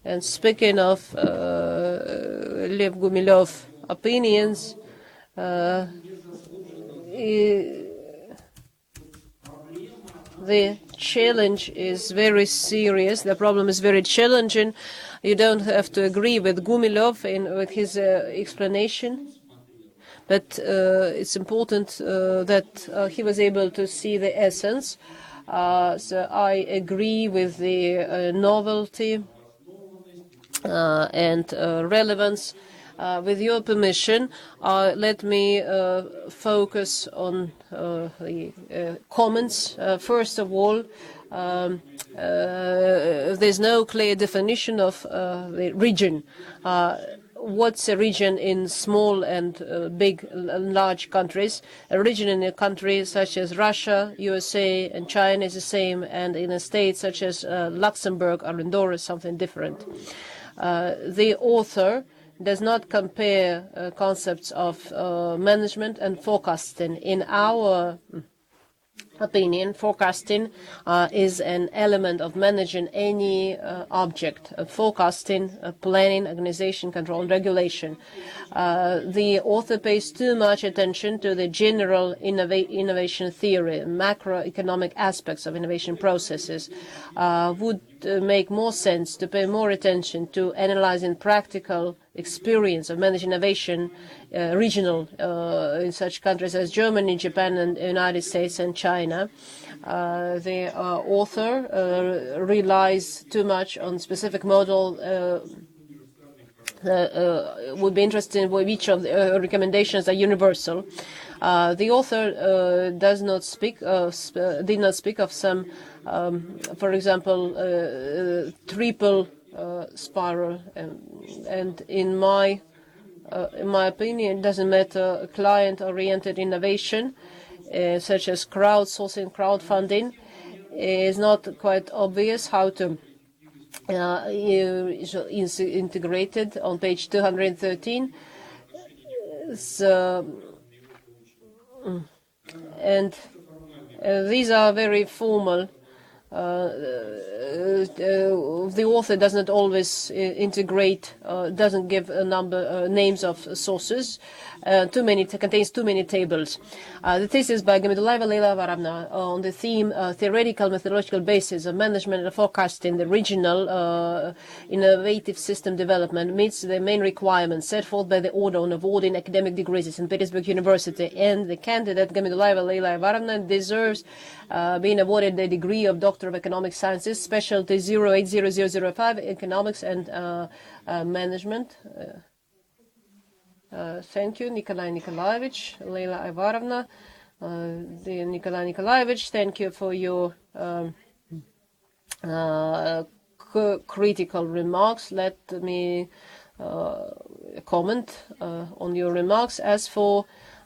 And speaking of Lev Gumilov opinions, the challenge is very serious. The problem is very challenging. You don't have to agree with Gumilov with his explanation, but it's important that he was able to see the essence. So I agree with the novelty and relevance. With your permission, let me focus on the comments. First of all, there's no clear definition of the region. What's a region in small and big and large countries? A region in a country such as Russia, USA, and China is the same, and in a state such as Luxembourg or Andorra is something different. The author does not compare concepts of management and forecasting. In our opinion, forecasting is an element of managing any object. Forecasting, planning, organization, control, and regulation. The author pays too much attention to the general innovation theory, macroeconomic aspects of innovation processes. Would make more sense to pay more attention to analyzing practical experience of managed innovation, regional, in such countries as Germany, Japan, and the United States and China. The author relies too much on specific model. Would be interested in which of the recommendations are universal. The author did not speak of some, for example, triple spiral, and in my opinion, it doesn't matter. Client-oriented innovation, such as crowdsourcing, crowdfunding, is not quite obvious how to integrated on page 213. So, and these are very formal. The author does not always integrate, doesn't give a number, names of sources. Contains too many tables. The thesis by Gamidullaeva, Leyla, Ayvarovna on the theme theoretical methodological basis of management and forecasting the regional innovative system development meets the main requirements set forth by the order on awarding academic degrees in St. Petersburg University, and the candidate Gamidullaeva, Leyla, Ayvarovna deserves being awarded the degree of Doctor of Economic Sciences, specialty 080005, Economics and Management. Thank you, Nikolai Nikolaevich, Leyla Ayvarovna. Nikolai Nikolaevich, thank you for your critical remarks. Let me comment on your remarks. As for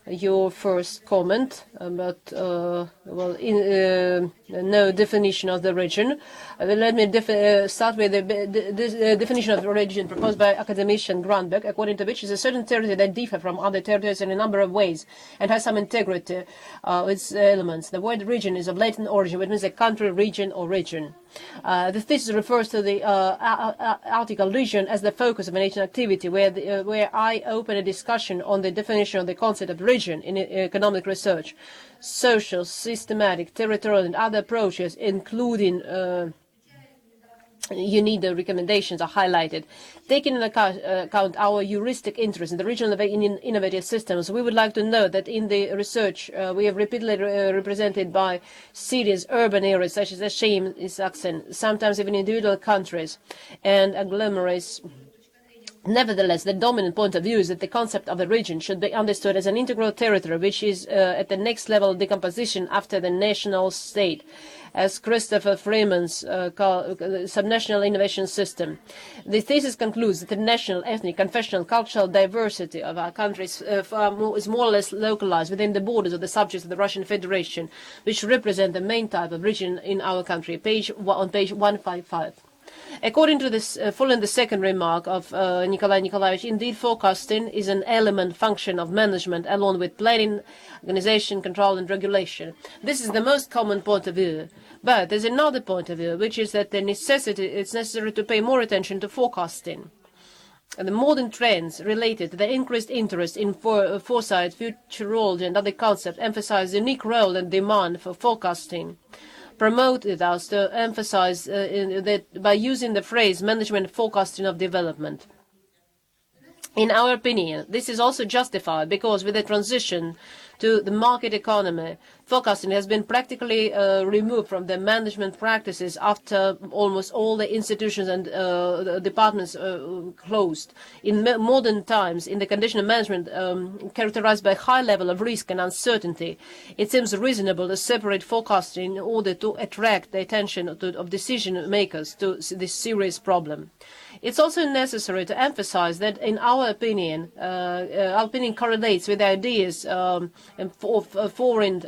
your first comment about no definition of the region. Let me start with the definition of the region proposed by academician Grunberg, according to which is a certain territory that differs from other territories in a number of ways and has some integrity with its elements. The word region is of Latin origin, which means a country, region, or region. The thesis refers to the article region as the focus of a nation activity, where I open a discussion on the definition of the concept of region in economic research, social, systematic, territorial, and other approaches, including UNIDO recommendations are highlighted. Taking into account our heuristic interest in the regional innovative systems, we would like to note that in the research we have repeatedly represented by serious urban areas such as Ashim, Sachsen, sometimes even individual countries and agglomerates. Nevertheless, the dominant point of view is that the concept of a region should be understood as an integral territory, which is at the next level of decomposition after the national state, as Christopher Freeman's subnational innovation system. The thesis concludes that the national, ethnic, confessional, cultural diversity of our countries is more or less localized within the borders of the subjects of the Russian Federation, which represent the main type of region in our country, on page 155. According to this, following the second remark of Nikolai Nikolaevich, indeed forecasting is an element function of management along with planning, organization, control and regulation. This is the most common point of view. But there's another point of view, which is that it's necessary to pay more attention to forecasting. And the modern trends related to the increased interest in foresight, futurology and other concepts emphasize the unique role and demand for forecasting. Promoted us to emphasize that by using the phrase management forecasting of development. In our opinion, this is also justified because with the transition to the market economy, forecasting has been practically removed from the management practices after almost all the institutions and departments closed. In modern times, in the condition of management characterized by high level of risk and uncertainty, it seems reasonable to separate forecasting in order to attract the attention of decision makers to this serious problem. It's also necessary to emphasize that, in our opinion correlates with the ideas of foreign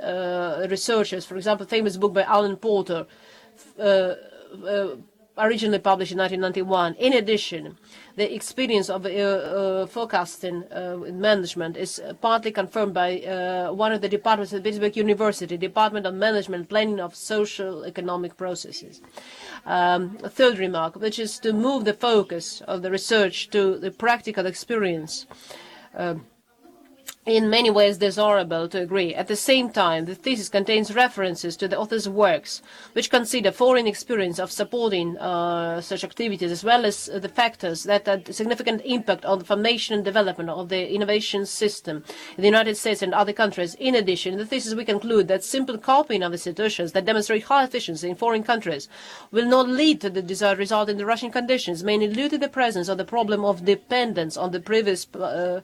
researchers. For example, famous book by Alan Porter, originally published in 1991. In addition, the experience of forecasting management is partly confirmed by one of the departments at Pittsburgh University, Department of Management, Planning of Social Economic Processes. A third remark, which is to move the focus of the research to the practical experience. In many ways desirable to agree. At the same time, the thesis contains references to the author's works, which consider foreign experience of supporting such activities, as well as the factors that had significant impact on the formation and development of the innovation system in the United States and other countries. In addition, in the thesis we conclude that simple copying of institutions that demonstrate high efficiency in foreign countries will not lead to the desired result in the Russian conditions, mainly due to the presence of the problem of dependence on the previous the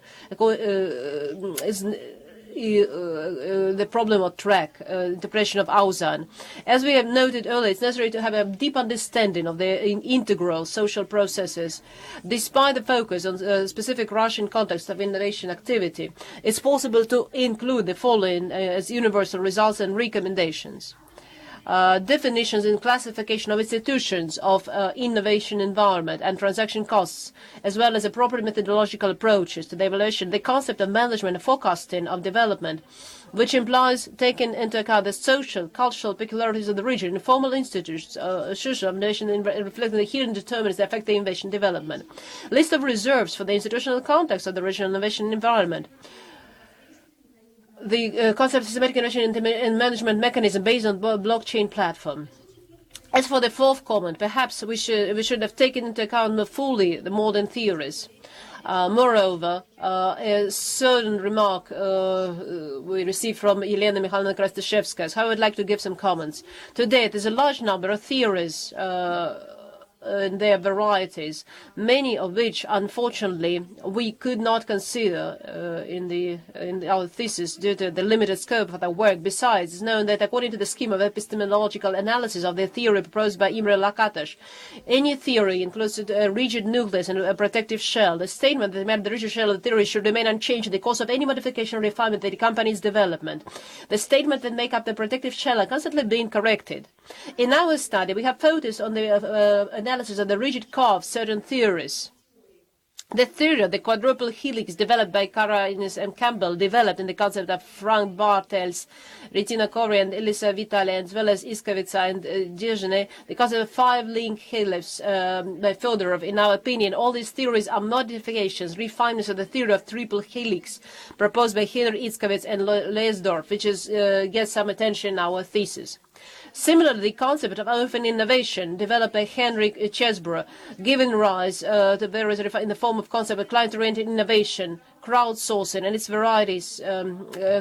problem of track, interpretation of Auzan. As we have noted earlier, it's necessary to have a deep understanding of the integral social processes. Despite the focus on specific Russian context of innovation activity, it's possible to include the following as universal results and recommendations. Definitions and classification of institutions of innovation environment and transaction costs, as well as appropriate methodological approaches to the evaluation, the concept of management and forecasting of development, which implies taking into account the social, cultural peculiarities of the region, formal institutions, social innovation reflecting the hidden determinants that affect the innovation development. List of reserves for the institutional context of the regional innovation environment. The concept of systematic innovation and management mechanism based on blockchain platform. As for the fourth comment, perhaps we should have taken into account more fully the modern theories. Moreover, a certain remark we received from Elena Mikhailovna Krastashevskaya, how I would like to give some comments. Today, there's a large number of theories in their varieties, many of which, unfortunately, we could not consider in our thesis due to the limited scope of our work. Besides, it's known that according to the scheme of epistemological analysis of the theory proposed by Imre Lakatos, any theory includes a rigid nucleus and a protective shell. The statement that the rigid shell of the theory should remain unchanged in the course of any modification or refinement that accompanies development. The statement that make up the protective shell are constantly being corrected. In our study, we have focused on the analysis of the rigid core of certain theories. The theory of the quadruple helix developed by Karanis and Campbell developed in the concept of Frank Bartels, Retina Corey and Elisa Vitale, as well as Iskavica and Diogene, the concept of five-link helix by Fedorov. In our opinion, all these theories are modifications, refinements of the theory of triple helix proposed by Henry Iskavitz and Leesdorf, which gets some attention in our thesis. Similarly, the concept of open innovation developed by Henrik Chesbrough, given rise to various in the form of concept of client-oriented innovation, crowdsourcing and its varieties,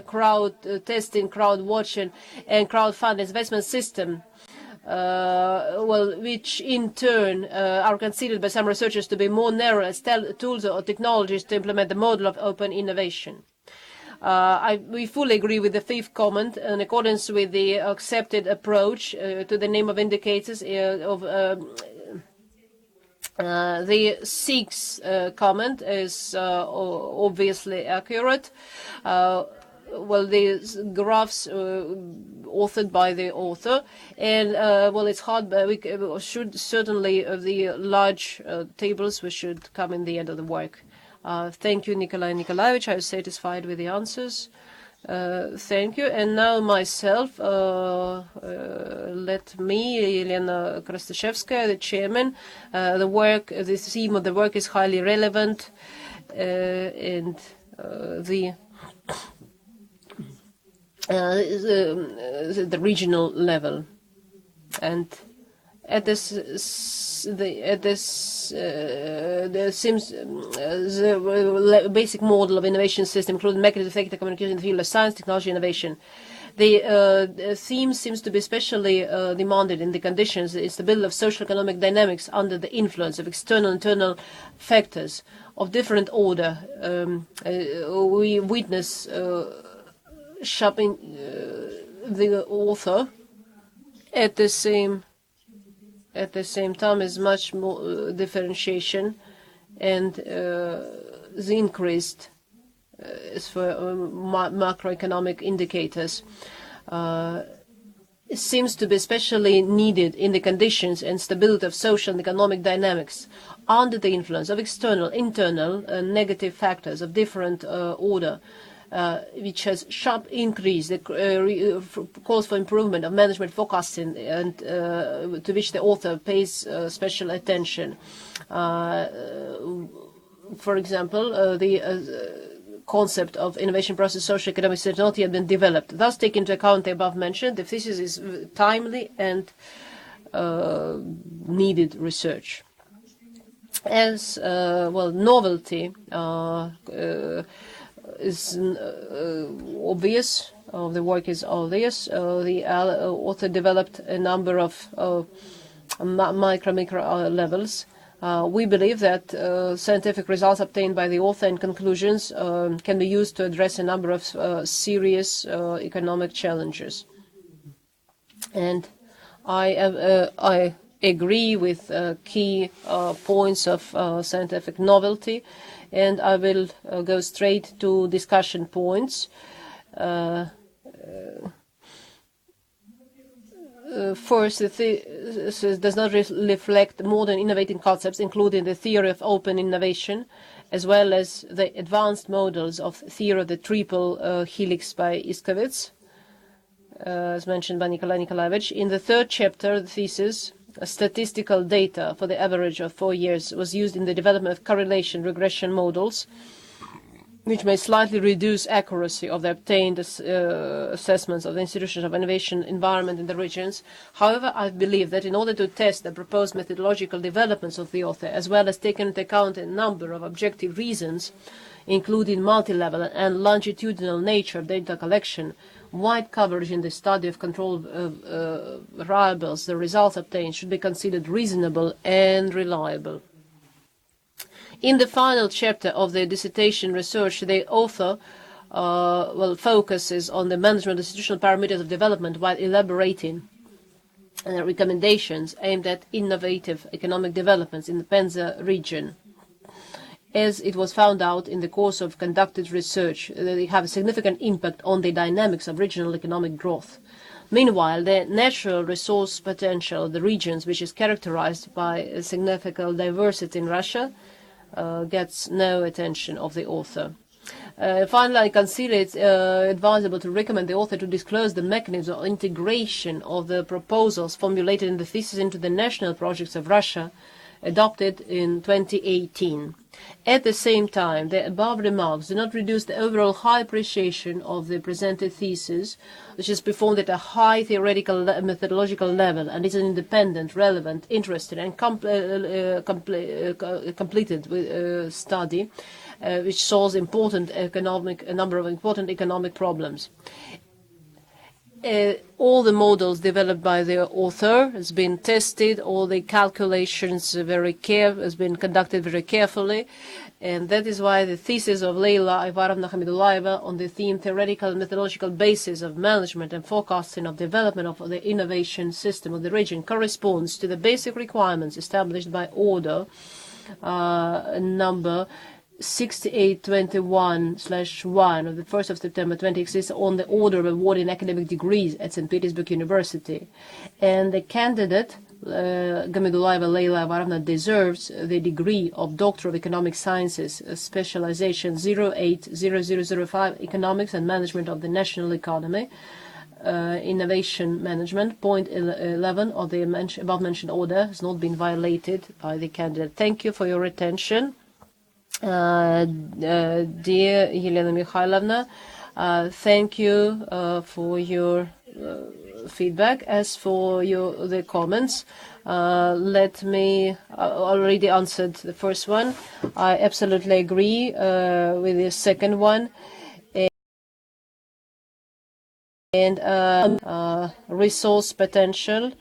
crowd testing, crowd watching, and crowdfunding investment system. Which in turn are considered by some researchers to be more narrow as tools or technologies to implement the model of open innovation. We fully agree with the fifth comment in accordance with the accepted approach to the name of indicators of the sixth comment is obviously accurate. These graphs authored by the author, and it's hard, but we should certainly the large tables we should come in the end of the work. Thank you, Nikolai Nikolaevich. I was satisfied with the answers. Thank you. And now myself, let me, Elena Krastashevskaya, the chairman. The theme of the work is highly relevant, and the regional level. And at this, there seems the basic model of innovation system, including mechanism, effective communication in the field of science, technology, innovation. The theme seems to be especially demanded in the conditions, the stability of social economic dynamics under the influence of external and internal factors of different order. We witness shopping the author at the same time is much more differentiation and the increased for macroeconomic indicators seems to be especially needed in the conditions and stability of social and economic dynamics under the influence of external, internal, negative factors of different order. Which has sharp increase the calls for improvement of management forecasting, and to which the author pays special attention. For example, the concept of innovation process social economics has not yet been developed. Thus, taking into account the above mentioned, the thesis is timely and needed research. As novelty is obvious. The work is obvious. The author developed a number of micro levels. We believe that scientific results obtained by the author and conclusions can be used to address a number of serious economic challenges. And I agree with key points of scientific novelty, and I will go straight to discussion points. First, the thesis does not reflect modern innovating concepts, including the theory of open innovation, as well as the advanced models of theory of the triple helix by Iskavitz, as mentioned by Nikolai Nikolaevich. In the third chapter, the thesis, statistical data for the average of 4 years was used in the development of correlation regression models, which may slightly reduce accuracy of the obtained assessments of the institutions of innovation environment in the regions. However, I believe that in order to test the proposed methodological developments of the author, as well as taking into account a number of objective reasons, including multi-level and longitudinal nature of data collection, wide coverage in the study of control variables, the results obtained should be considered reasonable and reliable. In the final chapter of the dissertation research, the author focuses on the management of institutional parameters of development while elaborating recommendations aimed at innovative economic developments in the Penza region. As it was found out in the course of conducted research, they have a significant impact on the dynamics of regional economic growth. Meanwhile, the natural resource potential of the regions, which is characterized by a significant diversity in Russia, gets no attention of the author. Finally, I consider it advisable to recommend the author to disclose the mechanism of integration of the proposals formulated in the thesis into the national projects of Russia, adopted in 2018. At the same time, the above remarks do not reduce the overall high appreciation of the presented thesis, which is performed at a high theoretical methodological level and is an independent, relevant, interesting and completed study which solves a number of important economic problems. All the models developed by the author has been tested, all the calculations has been conducted very carefully, and that is why the thesis of Leyla, Ayvarovna, Gamidullaeva on the theme theoretical and methodological basis of management and forecasting of development of the innovation system of the region corresponds to the basic requirements established by order number 6821/1 of the 1st of September 2006 on the order of awarding academic degrees at St. Petersburg University. And the candidate, Gamidullaeva Leyla Ayvarovna, deserves the degree of Doctor of Economic Sciences, specialization 080005, Economics and Management of the National Economy, Innovation Management. Point 11 of the above-mentioned order has not been violated by the candidate. Thank you for your attention. Dear Elena Mikhailovna, thank you for your feedback. As for the comments, let me already answered the first one. I absolutely agree with the second one. And resource potential.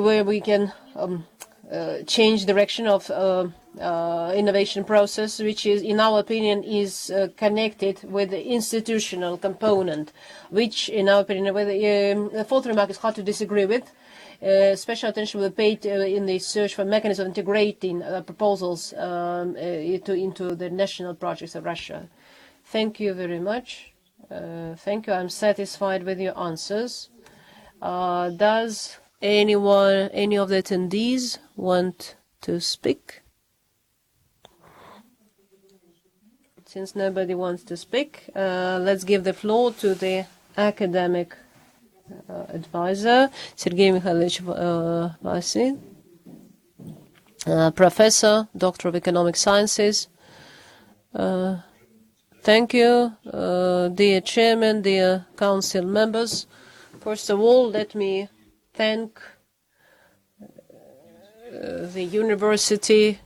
Where we can change direction of innovation process, which is, in our opinion, is connected with the institutional component, which, in our opinion, the fourth remark is hard to disagree with. Special attention will be paid in the search for mechanisms of integrating proposals into the national projects of Russia. Thank you very much. Thank you. I'm satisfied with your answers. Does any of the attendees want to speak? Since nobody wants to speak, let's give the floor to the academic advisor, Sergei Mikhailovich Vasin, Professor, Doctor of Economic Sciences. Thank you, dear Chairman, dear Council members. First of all, let me thank the University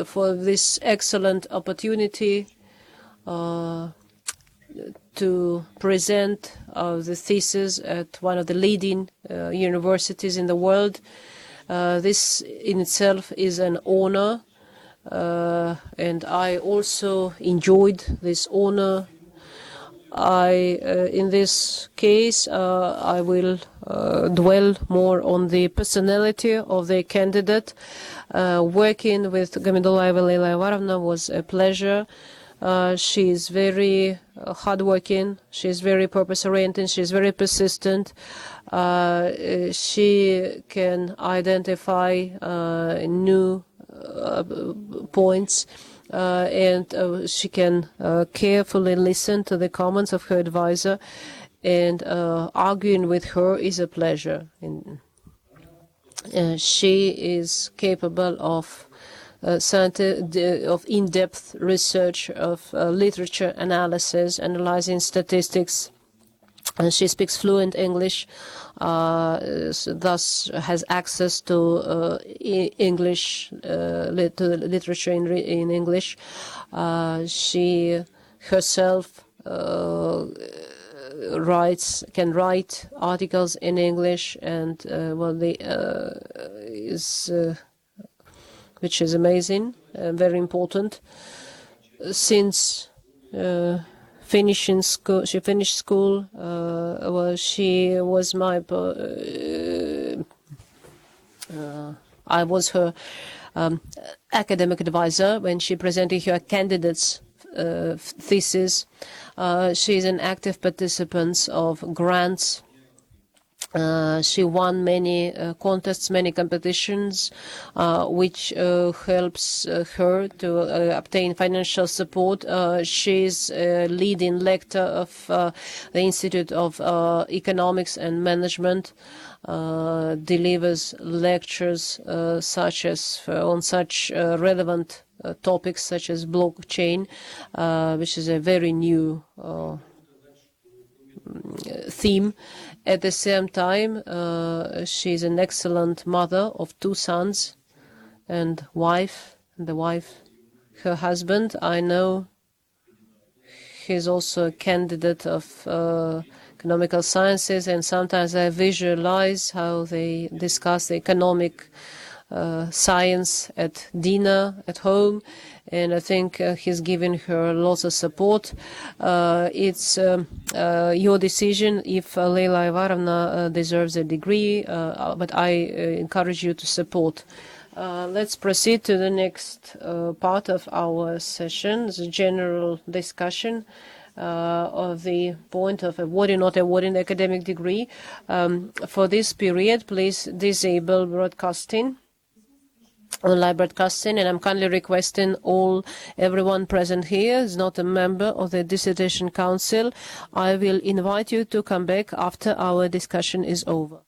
for this excellent opportunity to present the thesis at one of the leading universities in the world. This in itself is an honor, and I also enjoyed this honor. In this case, I will dwell more on the personality of the candidate. Working with Gamidullaeva Leyla Ayvarovna was a pleasure. She is very hardworking. She is very purpose-oriented. She is very persistent. She can identify new points. And she can carefully listen to the comments of her advisor, and arguing with her is a pleasure. She is capable of in-depth research, of literature analysis, analyzing statistics, and she speaks fluent English, thus has access to English, to literature in English. She herself can write articles in English, and which is amazing, very important. Since finishing school, she finished school. She was I was her academic advisor when she presented her candidate's thesis. She is an active participant of grants. She won many contests, many competitions, which helps her to obtain financial support. She is a leading lecturer of the Institute of Economics and Management, delivers lectures such as on such relevant topics such as blockchain, which is a very new theme. At the same time, she is an excellent mother of 2 sons and wife. Her husband, I know, he's also a candidate of economical sciences, and sometimes I visualize how they discuss the economic science at dinner at home, and I think he's given her lots of support. It's your decision if Leyla Ayvarovna deserves a degree, but I encourage you to support. Let's proceed to the next part of our session, the general discussion of the point of awarding, not awarding the academic degree. For this period, please disable broadcasting, online broadcasting, and I'm kindly requesting everyone present here is not a member of the Dissertation Council. I will invite you to come back after our discussion is over.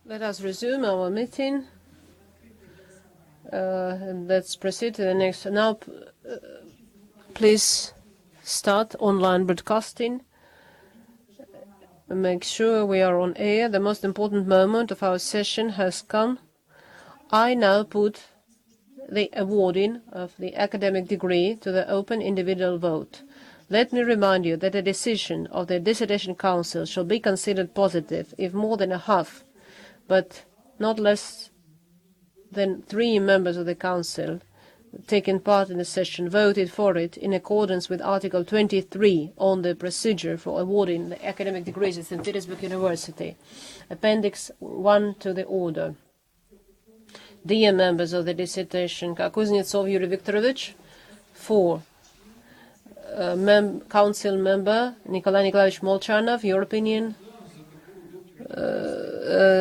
Let us resume our meeting. Let's proceed to the next. Now, please start online broadcasting. Make sure we are on air. The most important moment of our session has come. I now put the awarding of the academic degree to the open individual vote. Let me remind you that a decision of the Dissertation Council shall be considered positive if more than a half, but not less than 3 members of the Council taking part in the session voted for it in accordance with Article 23 on the procedure for awarding the academic degrees at St. Petersburg University. Appendix 1 to the order. Dear members of the Dissertation, Kuznetsov Yuri Viktorovich, 4. Council member Nikolai Nikolaevich Molchanov, your opinion?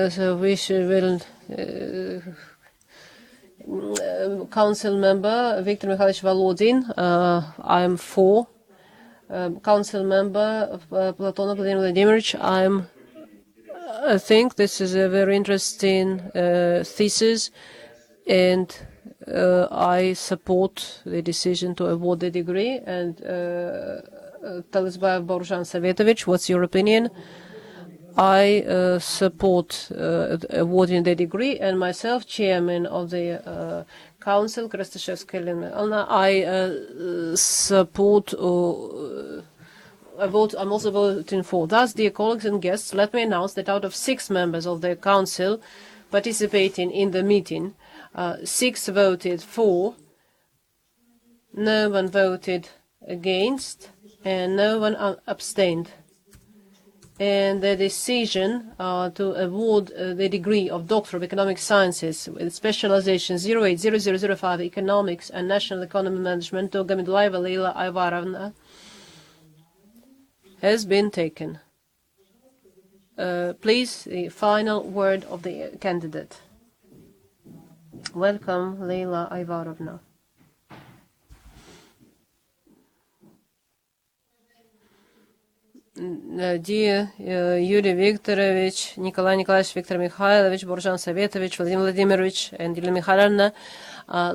So we will Council member Viktor Mikhailovich Volodin, I am 4. Council member Platonov Vladimir Vladimirovich, I think this is a very interesting thesis, and I support the decision to award the degree. And Talisbayev Borzhan Savetovich, what's your opinion? I support awarding the degree, and myself, chairman of the Council, Krastashevskaya Elena. I support I'm also voting for. Thus, dear colleagues and guests, let me announce that out of 6 members of the Council participating in the meeting, 6 voted for, no one voted against, and no one abstained. And the decision to award the degree of Doctor of Economic Sciences with specialization 080005 Economics and National Economy Management to Gamidullaeva Leyla Ayvarovna has been taken. Please, the final word of the candidate. Welcome, Leyla Ayvarovna. Dear Yuri Viktorovich, Nikolai Nikolaevich, Viktor Mikhailovich, Borzhan Savetovich, Vladimir Vladimirovich, and Yulia Mikhailovna,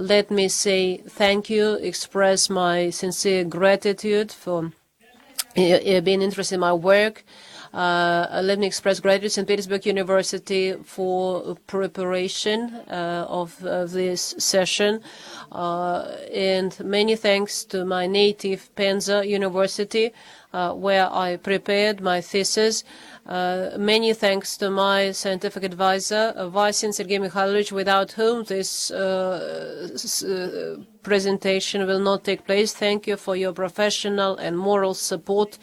let me say thank you, express my sincere gratitude for being interested in my work. Let me express gratitude to St. Petersburg University for preparation of this session, and many thanks to my native Penza University, where I prepared my thesis. Many thanks to my scientific advisor, Vasin Sergei Mikhailovich, without whom this presentation will not take place. Thank you for your professional and moral support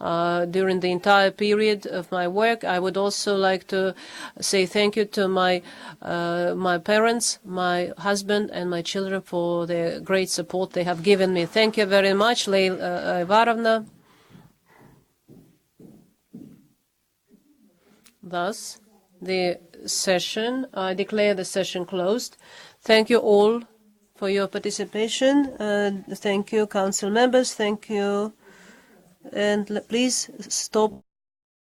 during the entire period of my work. I would also like to say thank you to my parents, my husband, and my children for the great support they have given me. Thank you very much, Leyla Ayvarovna. Thus, the session, I declare the session closed. Thank you all for your participation. Thank you, Council members. Thank you. And please stop.